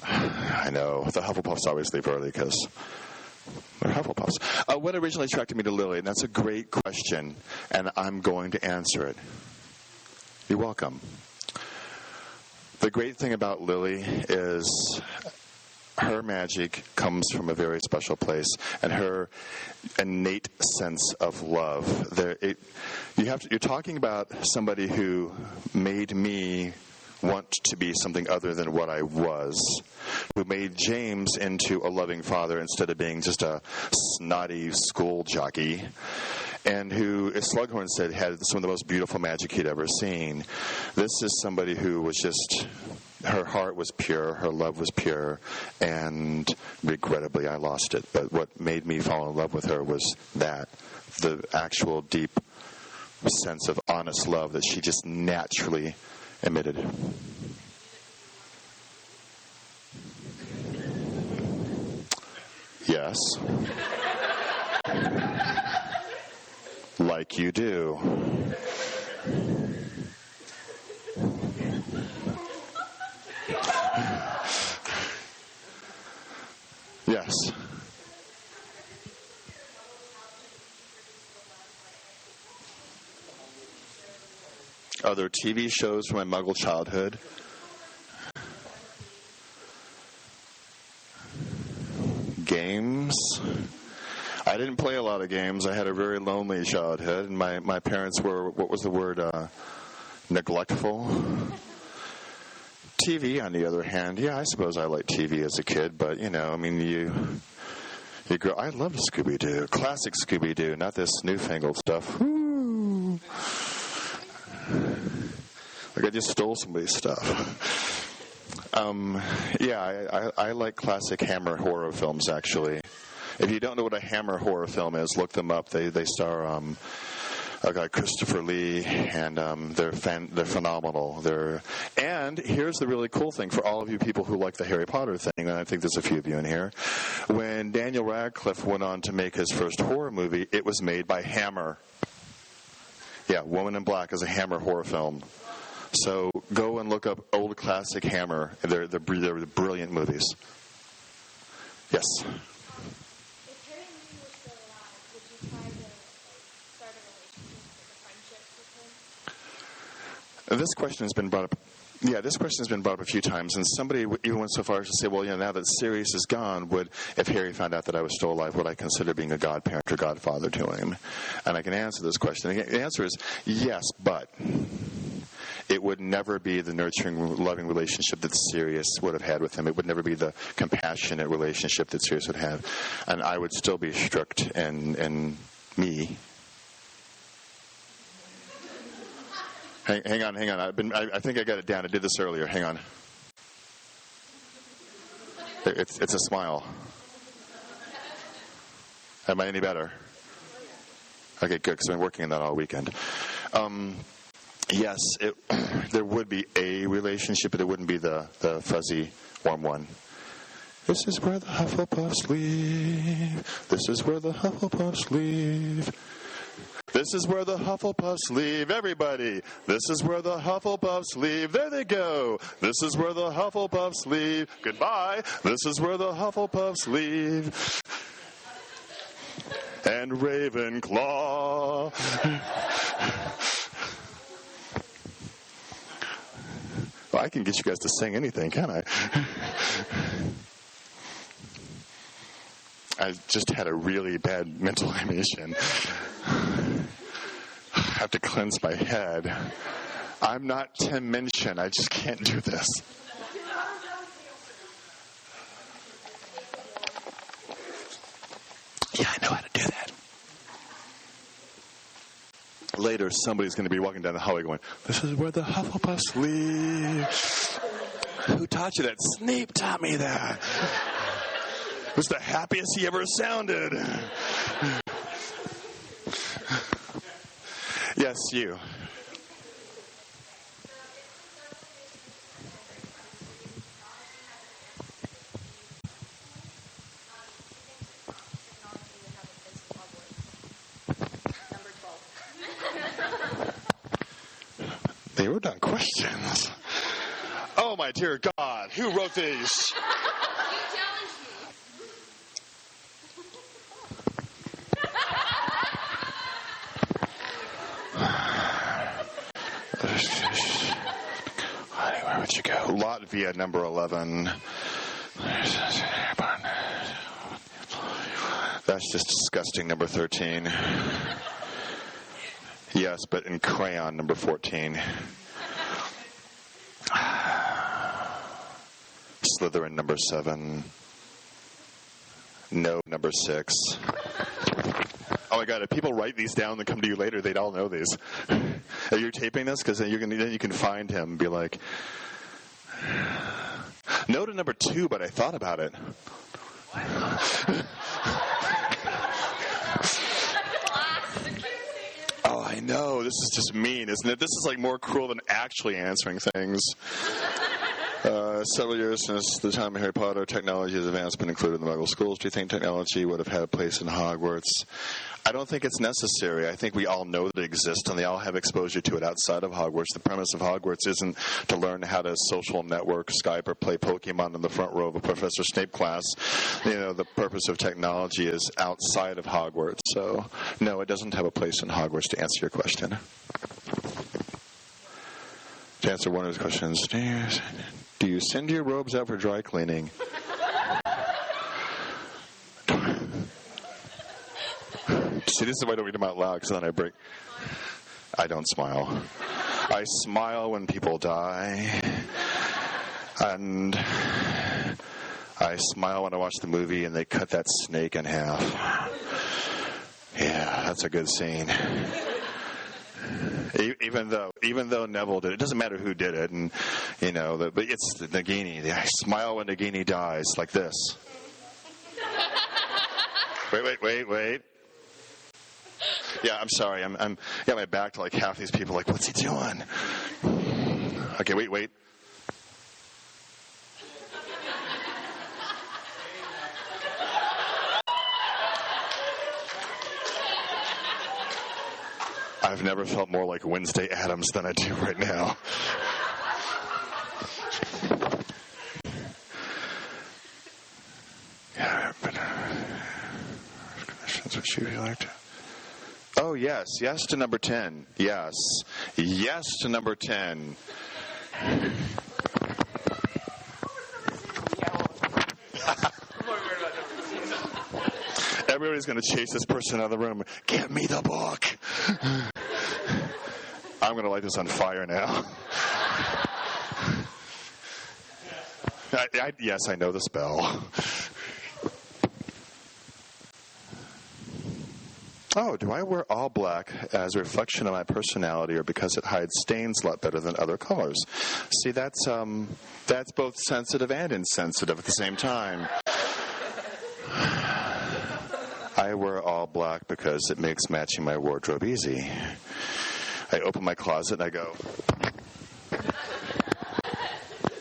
I know. The Hufflepuffs always leave early because they're Hufflepuffs. What originally attracted me to Lily? And that's a great question, and I'm going to answer it. You're welcome. The great thing about Lily is her magic comes from a very special place, and her innate sense of love. You're talking about somebody who made me want to be something other than what I was, who made James into a loving father instead of being just a snotty school jockey, and who, as Slughorn said, had some of the most beautiful magic he'd ever seen. This is somebody who was just, her heart was pure, her love was pure, and regrettably I lost it. But what made me fall in love with her was that, the actual deep sense of honest love that she just naturally emitted. Yes. Like you do. Yes. Are there TV shows from my Muggle childhood? Games? I didn't play a lot of games. I had a very lonely childhood, and my parents were, what was the word, neglectful. TV, on the other hand, yeah, I suppose I liked TV as a kid, but, you know, I mean, you grow, I loved Scooby-Doo, classic Scooby-Doo, not this newfangled stuff. Woo! Like I just stole somebody's stuff. I like classic Hammer horror films, actually. If you don't know what a Hammer horror film is, look them up. They star a guy, Christopher Lee, and they're phenomenal. And here's the really cool thing for all of you people who like the Harry Potter thing, and I think there's a few of you in here. When Daniel Radcliffe went on to make his first horror movie, it was made by Hammer. Yeah, Woman in Black is a Hammer horror film. So go and look up old classic Hammer. They're brilliant movies. Yes. If Harry and Lee were still alive, would you try to start a relationship, like a friendship with him? This question has been brought up. Yeah, this question has been brought up a few times, and somebody even went so far as to say, well, you know, now that Sirius is gone, if Harry found out that I was still alive, would I consider being a godparent or godfather to him? And I can answer this question. The answer is yes, but it would never be the nurturing, loving relationship that Sirius would have had with him. It would never be the compassionate relationship that Sirius would have. And I would still be strict and me. Hang on. I think I got it down. I did this earlier. Hang on. It's a smile. Am I any better? Okay, good, because I've been working on that all weekend. Yes, there would be a relationship, but it wouldn't be the fuzzy, warm one. This is where the Hufflepuffs leave. This is where the Hufflepuffs leave. This is where the Hufflepuffs leave, everybody. This is where the Hufflepuffs leave. There they go. This is where the Hufflepuffs leave. Goodbye. This is where the Hufflepuffs leave. And Ravenclaw. Well, I can get you guys to sing anything, can't I? I just had a really bad mental emission. I have to cleanse my head. I'm not Tim Minchin. I just can't do this. Yeah, I know how to do that. Later, somebody's going to be walking down the hallway going, this is where the Hufflepuffs leave. Who taught you that? Snape taught me that. It was the happiest he ever sounded. Yes, you. Number 12. They wrote down questions. Oh, my dear God. Who wrote these? Where would you go? via number 11. That's just disgusting, number 13. Yes, but in crayon, number 14. Slytherin, number 7. No, number 6. Oh my God! If people write these down and come to you later, they'd all know these. Are you taping this? Because then you can find him and be like, no to number 2, but I thought about it. Oh, I know. This is just mean, isn't it? This is like more cruel than actually answering things. Several years since the time of Harry Potter, technology has advanced, been included in the Muggle schools. Do you think technology would have had a place in Hogwarts? I don't think it's necessary. I think we all know that it exists, and they all have exposure to it outside of Hogwarts. The premise of Hogwarts isn't to learn how to social network, Skype, or play Pokemon in the front row of a Professor Snape class. The purpose of technology is outside of Hogwarts. So, no, it doesn't have a place in Hogwarts, to answer your question. To answer one of his questions, do you send your robes out for dry cleaning? See, this is why I don't read them out loud, because then I break. I don't smile. I smile when people die. And I smile when I watch the movie and they cut that snake in half. Yeah, that's a good scene. Even though Neville did it, doesn't matter who did it, and but it's the Nagini. I smile when Nagini dies, like this. Wait. Yeah, I'm sorry. I'm got my back to like half these people. Like, what's he doing? Okay, wait. I've never felt more like Wednesday Addams than I do right now. Yeah, but questions would you like to? Oh, yes to number 10. Yes to number 10. Everybody's going to chase this person out of the room. Give me the book. I'm going to light this on fire now. Yes, I know the spell. Oh, do I wear all black as a reflection of my personality or because it hides stains a lot better than other colors? See, that's both sensitive and insensitive at the same time. I wear all black because it makes matching my wardrobe easy. I open my closet and I go,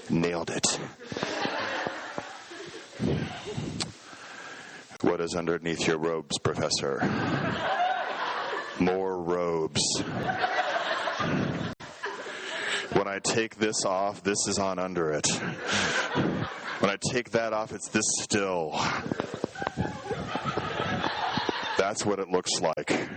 nailed it. What is underneath your robes, Professor? More robes. When I take this off, this is on under it. When I take that off, it's this still. That's what it looks like.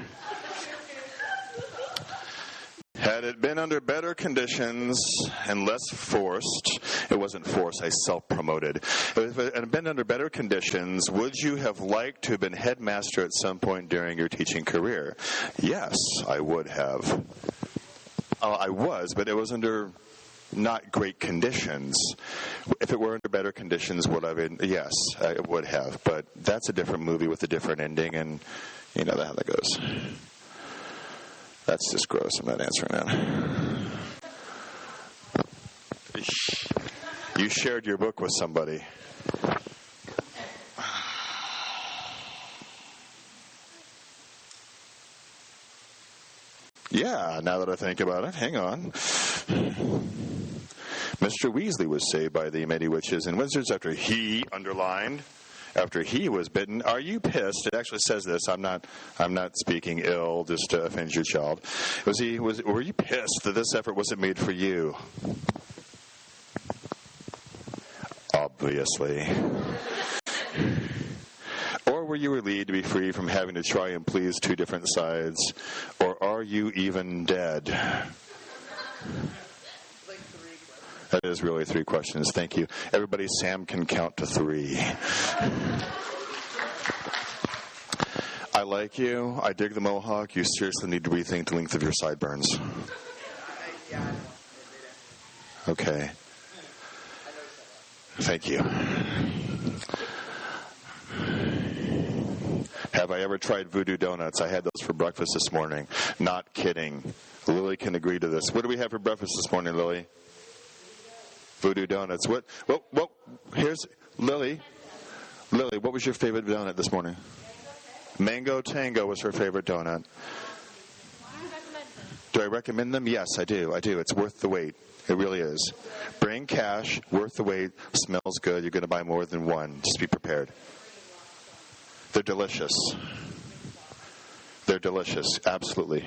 Had it been under better conditions and less forced, it wasn't forced, I self-promoted. If it had been under better conditions, would you have liked to have been headmaster at some point during your teaching career? Yes, I would have. I was, but it was under not great conditions. If it were under better conditions, would I have been? Yes, I would have. But that's a different movie with a different ending, and you know how that goes. That's just gross. I'm not answering that. You shared your book with somebody. Yeah, now that I think about it, hang on. Mr. Weasley was saved by the many witches and wizards after he was bitten. Are you pissed? It actually says this. I'm not speaking ill just to offend your child. Were you pissed that this effort wasn't made for you? Obviously. Or were you relieved to be free from having to try and please two different sides? Or are you even dead? That is really 3 questions. Thank you. Everybody, Sam can count to 3. I like you. I dig the mohawk. You seriously need to rethink the length of your sideburns. Okay. Thank you. Have I ever tried voodoo donuts? I had those for breakfast this morning. Not kidding. Lily can agree to this. What do we have for breakfast this morning, Lily? Voodoo donuts. What? Here's Lily. Lily, what was your favorite donut this morning? Mango Tango was her favorite donut. Do I recommend them? Yes, I do. It's worth the wait. It really is. Bring cash, worth the wait, smells good. You're going to buy more than one. Just be prepared. They're delicious. They're delicious. Absolutely.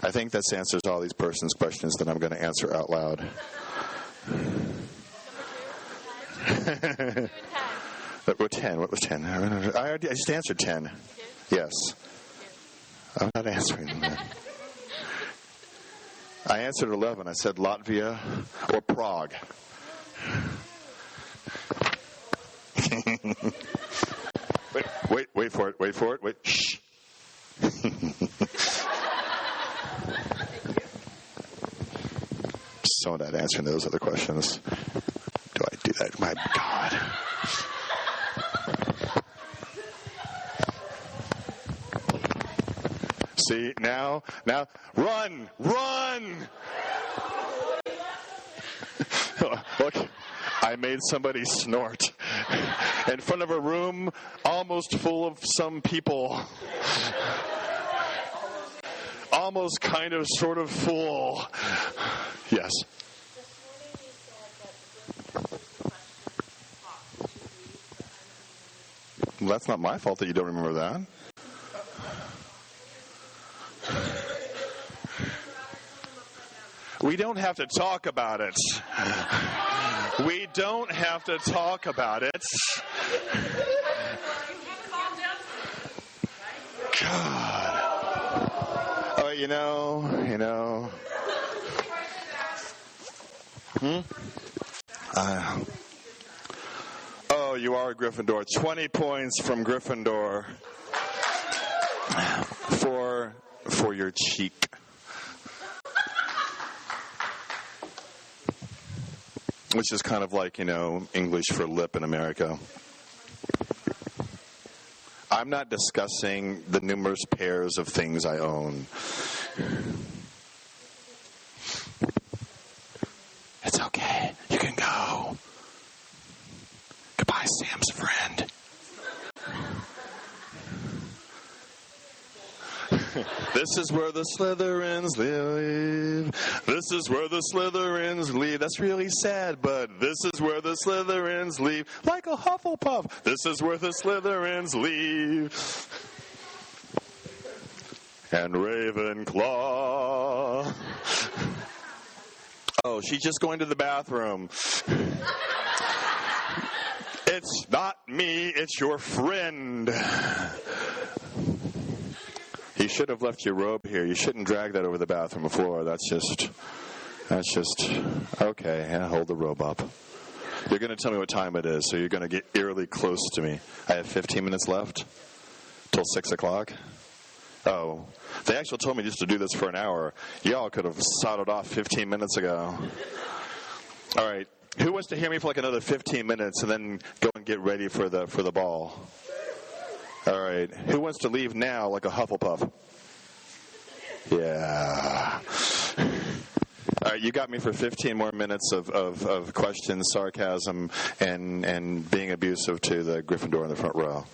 I think that answers all these persons' questions that I'm going to answer out loud. What 10? What was 10? I just answered 10. Yes. I'm not answering that. I answered 11. I said Latvia or Prague. Wait for it. Wait. Shh. So not answering those other questions. Do I do that? My God. See, now, run! Look, I made somebody snort in front of a room almost full of some people. Almost kind of sort of full. Yes. Well, that's not my fault that you don't remember that. We don't have to talk about it. We don't have to talk about it. God. Oh, you know. Oh, you are a Gryffindor. 20 points from Gryffindor for your cheek. Which is kind of like, English for lip in America. I'm not discussing the numerous pairs of things I own. It's okay. You can go. Goodbye, Sam's friend. This is where the Slytherins live. This is where the Slytherins leave. That's really sad, but this is where the Slytherins leave. Like a Hufflepuff. This is where the Slytherins leave. And Ravenclaw. Oh, she's just going to the bathroom. It's not me, it's your friend. You should have left your robe here. You shouldn't drag that over the bathroom floor. That's just, okay, yeah, hold the robe up. You're going to tell me what time it is, so you're going to get eerily close to me. I have 15 minutes left till 6 o'clock. Oh, they actually told me just to do this for an hour. Y'all could have sodded off 15 minutes ago. All right, who wants to hear me for like another 15 minutes and then go and get ready for the ball? All right. Who wants to leave now like a Hufflepuff? Yeah. All right, you got me for 15 more minutes of questions, sarcasm, and being abusive to the Gryffindor in the front row.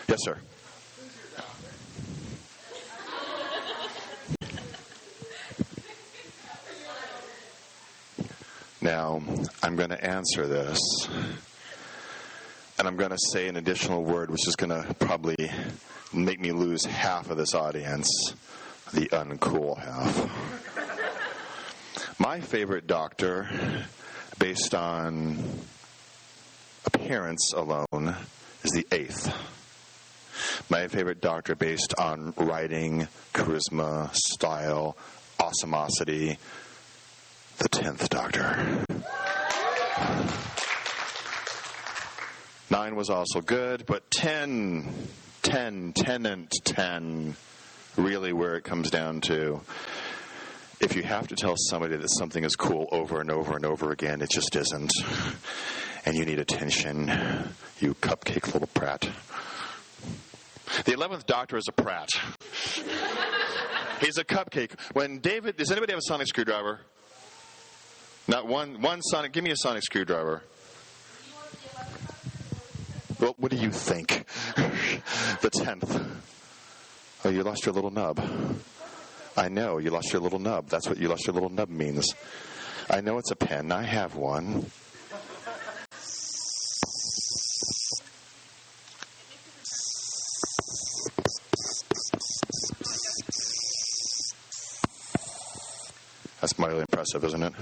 Yes, sir. Now, I'm going to answer this. And I'm going to say an additional word, which is going to probably make me lose half of this audience, the uncool half. My favorite doctor, based on appearance alone, is the 8th. My favorite doctor, based on writing, charisma, style, awesomosity, the 10th Doctor. 9 was also good, but 10, really where it comes down to. If you have to tell somebody that something is cool over and over and over again, it just isn't. And you need attention, you cupcake little prat. The 11th Doctor is a prat. He's a cupcake. When David, does anybody have a sonic screwdriver? Not one sonic. Give me a sonic screwdriver. Well, what do you think? The 10th. Oh, you lost your little nub. I know, you lost your little nub. That's what you lost your little nub means. I know it's a pen. I have one. That's mightily impressive, isn't it?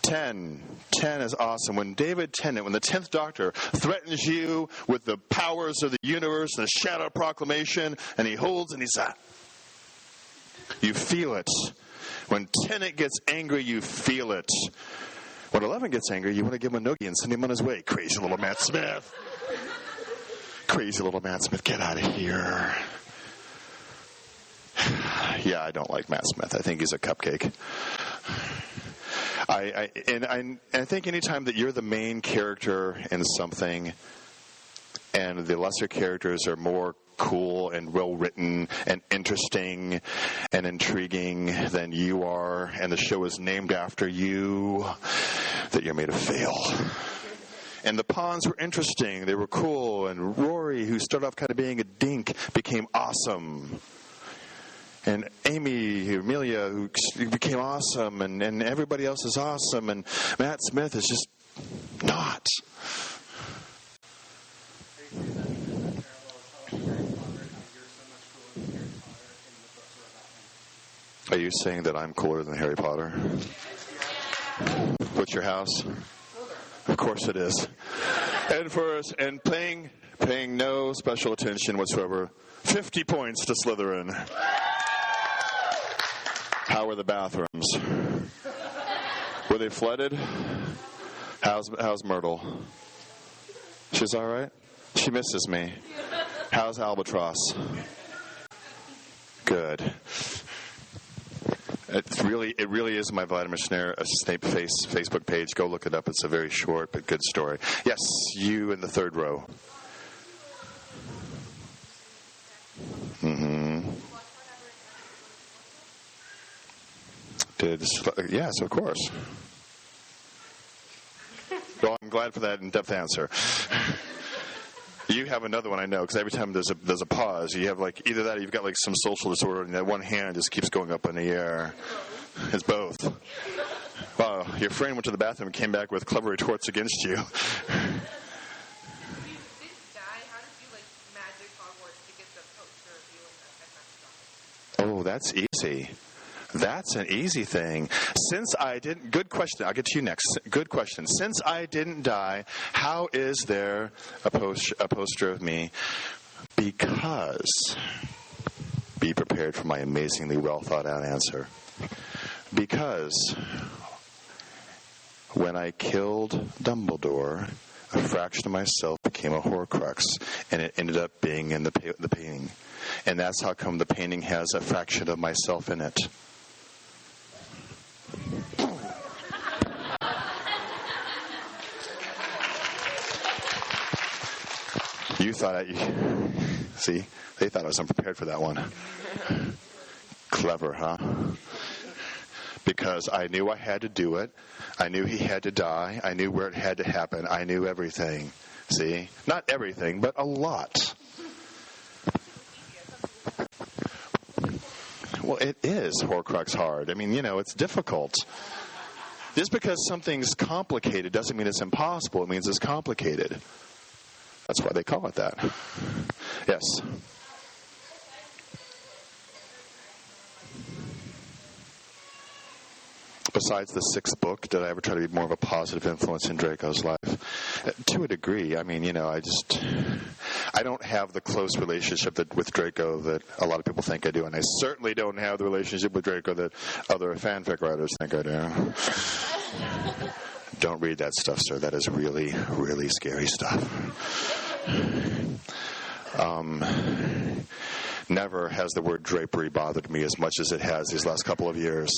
Ten is awesome. When David Tennant, when the 10th Doctor threatens you with the powers of the universe and the shadow proclamation, and he holds and he's you feel it. When Tennant gets angry, you feel it. When 11 gets angry, you want to give him a noogie and send him on his way. Crazy little Matt Smith. Crazy little Matt Smith, get out of here. Yeah, I don't like Matt Smith. I think he's a cupcake. I think anytime that you're the main character in something and the lesser characters are more cool and well-written and interesting and intriguing than you are, and the show is named after you, that you're made to fail. And the Ponds were interesting. They were cool. And Rory, who started off kind of being a dink, became awesome. And Amelia, who became awesome, and everybody else is awesome, and Matt Smith is just not. Are you saying that I'm cooler than Harry Potter? What's your house? Of course it is. And paying no special attention whatsoever. 50 points to Slytherin. How were the bathrooms? Were they flooded? How's Myrtle? She's all right? She misses me. How's Albatross? Good. It really is my Vladimir Snape Facebook page. Go look it up. It's a very short but good story. Yes, you in the third row. Mm-hmm. Yes, of course. Well, I'm glad for that in-depth answer. You have another one, I know, because every time there's a pause, you have like either that or you've got like some social disorder, and that one hand just keeps going up in the air. It's both. Wow, your friend went to the bathroom and came back with clever retorts against you. Oh, that's easy. That's an easy thing. Good question. I'll get to you next. Good question. Since I didn't die, how is there a poster of me? Because, be prepared for my amazingly well thought out answer. Because when I killed Dumbledore, a fraction of myself became a Horcrux, and it ended up being in the painting. And that's how come the painting has a fraction of myself in it. You thought see, they thought I was unprepared for that one. Clever, huh? Because I knew I had to do it. I knew he had to die. I knew where it had to happen. I knew everything. See? Not everything, but a lot. Well, it is Horcrux hard. I mean, it's difficult. Just because something's complicated doesn't mean it's impossible. It means it's complicated. That's why they call it that. Yes. Besides the 6th book, did I ever try to be more of a positive influence in Draco's life? To a degree. I mean, I don't have the close relationship with Draco that a lot of people think I do, and I certainly don't have the relationship with Draco that other fanfic writers think I do. Don't read that stuff, sir. That is really, really scary stuff. Never has the word drapery bothered me as much as it has these last couple of years.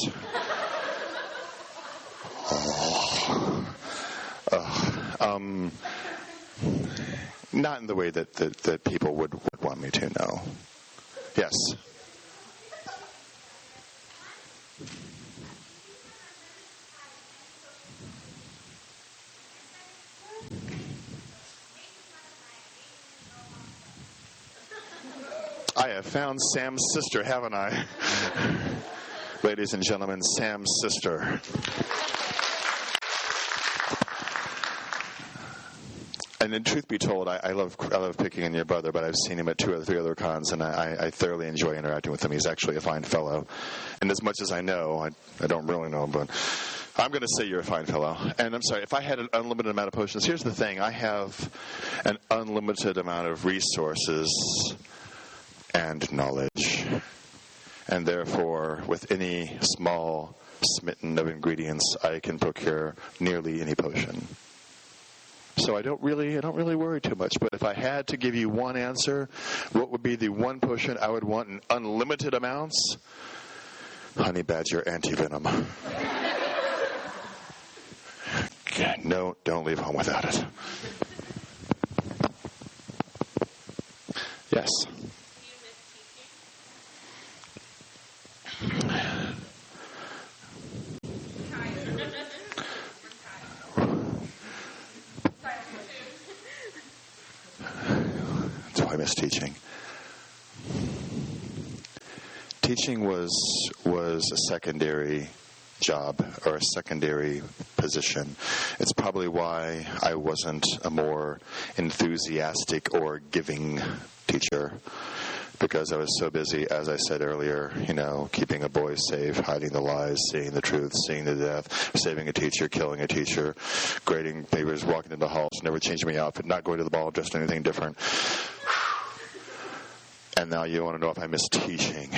Not in the way that people would want me to know. Yes. I have found Sam's sister, haven't I? Ladies and gentlemen, Sam's sister. And in truth be told, I love picking on your brother, but I've seen him at 2 or 3 other cons, and I thoroughly enjoy interacting with him. He's actually a fine fellow. And as much as I know, I don't really know him, but I'm going to say you're a fine fellow. And I'm sorry, if I had an unlimited amount of potions, here's the thing. I have an unlimited amount of resources and knowledge. And therefore, with any small smitten of ingredients, I can procure nearly any potion. So I don't really worry too much. But if I had to give you one answer, what would be the one potion I would want in unlimited amounts? Honey Badger Antivenom. No, don't leave home without it. Yes. Do I miss teaching? Teaching was a secondary job or a secondary position. It's probably why I wasn't a more enthusiastic or giving teacher, because I was so busy, as I said earlier, keeping a boy safe, hiding the lies, seeing the truth, seeing the death, saving a teacher, killing a teacher, grading papers, walking into the halls, never changing my outfit, not going to the ball, dressed in anything different. And now you want to know if I miss teaching.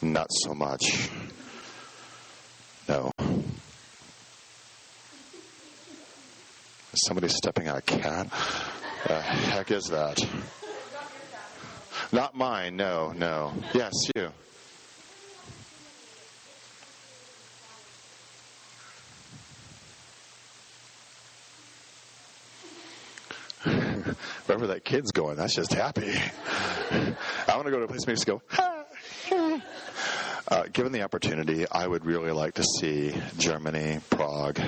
Not so much. No. Is somebody stepping on a cat? The heck is that? Not mine, no. Yes, you. Wherever that kid's going, that's just happy. I want to go to a place that makes you go, given the opportunity, I would really like to see Germany, Prague.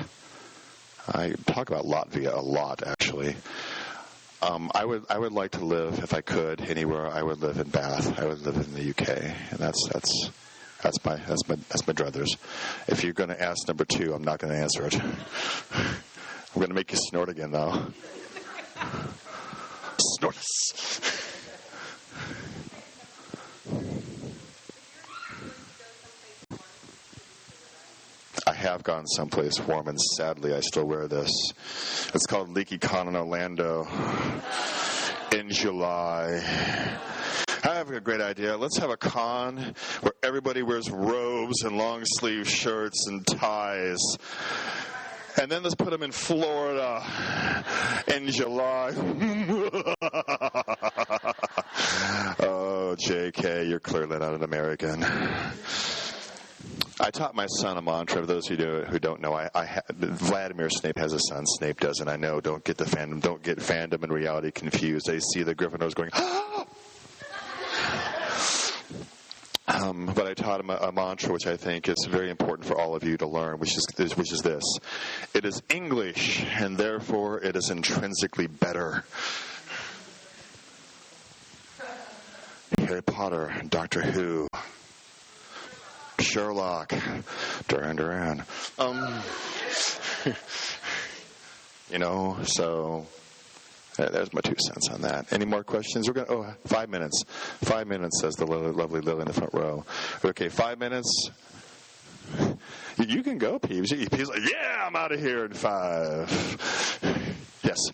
I talk about Latvia a lot, actually. I would like to live, if I could, anywhere. I would live in Bath. I would live in the UK, and that's my druthers. If you're going to ask number 2, I'm not going to answer it. I'm going to make you snort again, though. Snortus. I have gone someplace warm, and sadly, I still wear this. It's called LeakyCon in Orlando in July. I have a great idea. Let's have a con where everybody wears robes and long-sleeve shirts and ties. And then let's put them in Florida in July. Oh, JK, you're clearly not an American. I taught my son a mantra. For those of you who don't know, Vladimir Snape has a son. Snape doesn't. I know. Don't get fandom and reality confused. They see the Gryffindors going, ah! But I taught him a mantra, which I think is very important for all of you to learn, which is this: it is English, and therefore it is intrinsically better. Harry Potter, Doctor Who, Sherlock, Duran. So there's my 2 cents on that. Any more questions? We're going. 5 minutes. 5 minutes, says the lovely Lily in the front row. Okay, 5 minutes. You can go, Peeves. He's like, yeah, I'm out of here in 5. Yes. Is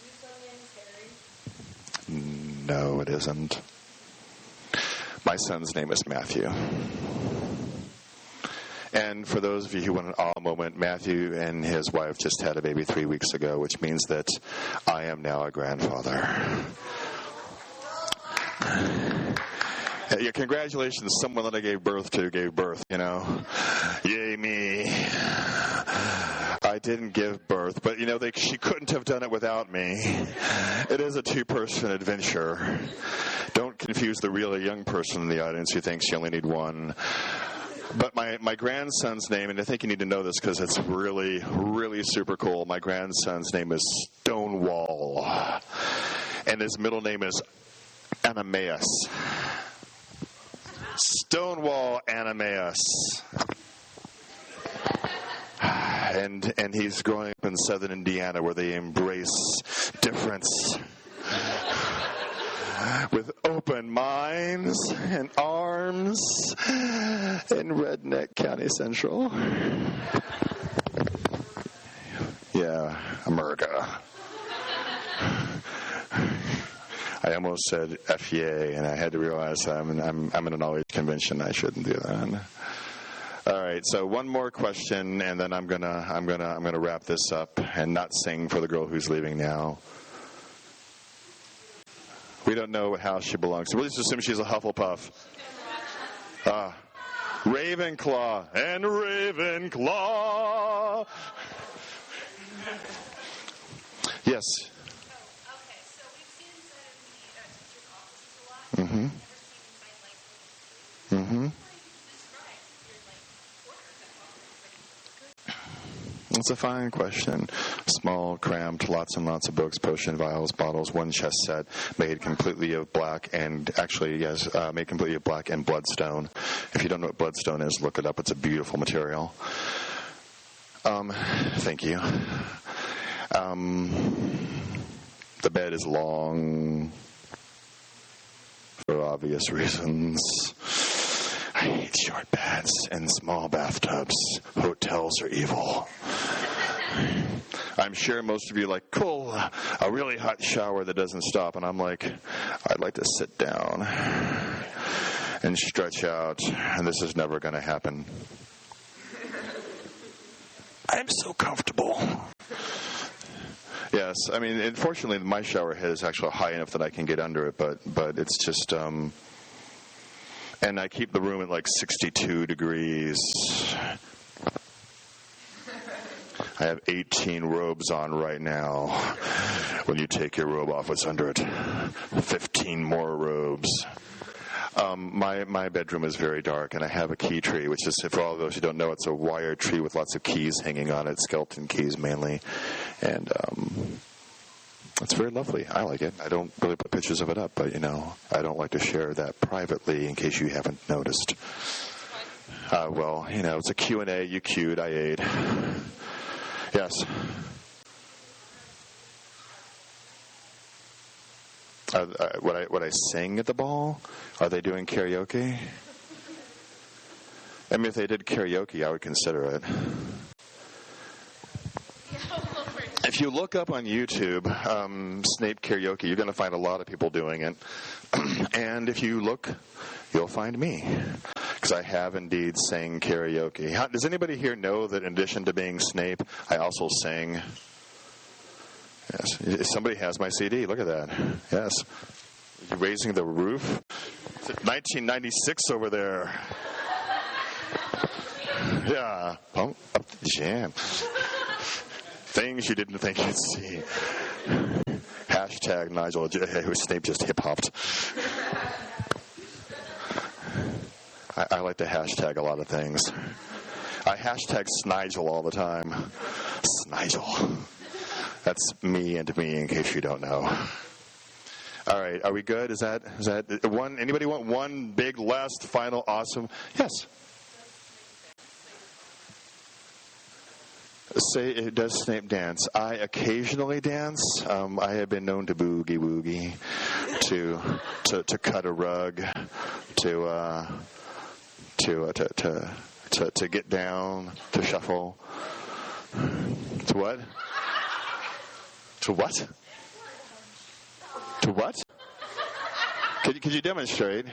your son named Harry? No, it isn't. My son's name is Matthew. And for those of you who want an awe moment, Matthew and his wife just had a baby 3 weeks ago, which means that I am now a grandfather. Yeah, congratulations, someone that I gave birth to gave birth, you know. Yay me. I didn't give birth, but, you know, she couldn't have done it without me. It is a 2-person adventure. Don't confuse the really young person in the audience who thinks you only need one. But my grandson's name, and I think you need to know this because it's really, really super cool. My grandson's name is Stonewall, and his middle name is Ananias. Stonewall Ananias. And he's growing up in southern Indiana where they embrace difference with open minds and arms in Redneck County Central. Yeah, America. I almost said FYA, and I had to realize I'm in a knowledge convention. I shouldn't do that. All right, so one more question, and then I'm gonna wrap this up and not sing for the girl who's leaving now. We don't know what house she belongs to. We'll just assume she's a Hufflepuff. Ravenclaw and Ravenclaw. Yes. Okay, so we've seen inside of the teacher's offices a lot. Mm-hmm. I've never seen inside like the Mm-hmm. describe your like order that's often. It's a fine question. Small, cramped, lots and lots of books, potion vials, bottles, one chess set made completely of black and made completely of black and bloodstone. If you don't know what bloodstone is, look it up. It's a beautiful material. Thank you. The bed is long for obvious reasons. I hate short beds and small bathtubs. Hotels are evil. I'm sure most of you are like, cool, a really hot shower that doesn't stop. And I'm like, I'd like to sit down and stretch out, and this is never going to happen. I'm so comfortable. Yes, I mean, unfortunately, my shower head is actually high enough that I can get under it, but it's just, and I keep the room at like 62 degrees. I have 18 robes on right now. When you take your robe off, what's under it? 15 more robes. My bedroom is very dark, and I have a key tree, which is, for all of those who don't know, it's a wire tree with lots of keys hanging on it, skeleton keys mainly. And it's very lovely. I like it. I don't really put pictures of it up, but, I don't like to share that privately in case you haven't noticed. Well, it's a Q&A. You queued. I ate. Yes. What I sing at the ball? Are they doing karaoke? I mean, if they did karaoke, I would consider it. If you look up on YouTube, Snape karaoke, you're going to find a lot of people doing it. And if you look, you'll find me. Because I have indeed sang karaoke. Does anybody here know that in addition to being Snape, I also sang? Yes. Somebody has my CD. Look at that. Yes. You're raising the roof. It's 1996 over there. Yeah. Pump up the jam. Things you didn't think you'd see. Hashtag Nigel, Snape just hip-hopped. I like to hashtag a lot of things. I hashtag Snigel all the time. Snigel. That's me and me, in case you don't know. All right, are we good? Is that one? Anybody want one big, last, final, awesome? Yes. Say, does Snape dance? I occasionally dance. I have been known to boogie woogie, to cut a rug, to to get down, to shuffle. To what? To what? To what? Could you demonstrate?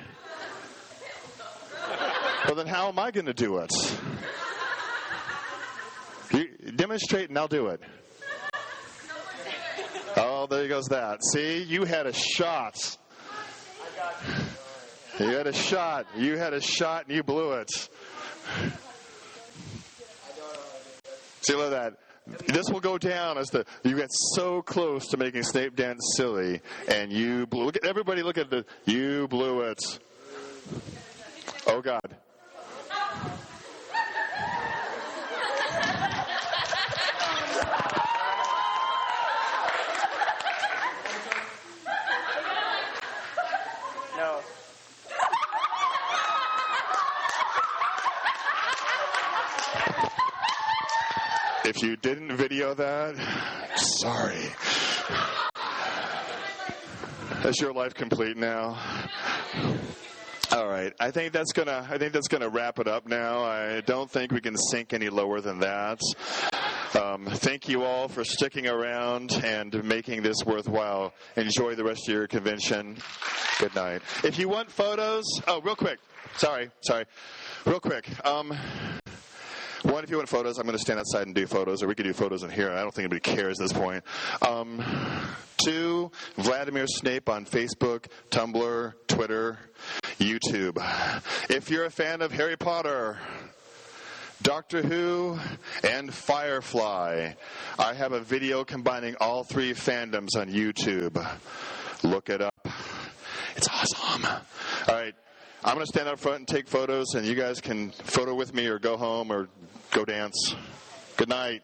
Well, then how am I going to do it? You demonstrate and I'll do it. Oh, there goes that. See, you had a shot. You had a shot. You had a shot and you blew it. See, look at that. This will go down as you got so close to making Snape dance silly, and you blew. Look at everybody. Look at you blew it. Oh God. No. If you didn't video that, sorry. Is your life complete now? All right. I think that's gonna wrap it up now. I don't think we can sink any lower than that. Thank you all for sticking around and making this worthwhile. Enjoy the rest of your convention. Good night. If you want photos, real quick. Sorry. Real quick. One, if you want photos, I'm going to stand outside and do photos, or we could do photos in here. I don't think anybody cares at this point. 2, Vladimir Snape on Facebook, Tumblr, Twitter, YouTube. If you're a fan of Harry Potter, Doctor Who, and Firefly, I have a video combining all 3 fandoms on YouTube. Look it up. It's awesome. All right. I'm going to stand up front and take photos, and you guys can photo with me or go home or go dance. Good night.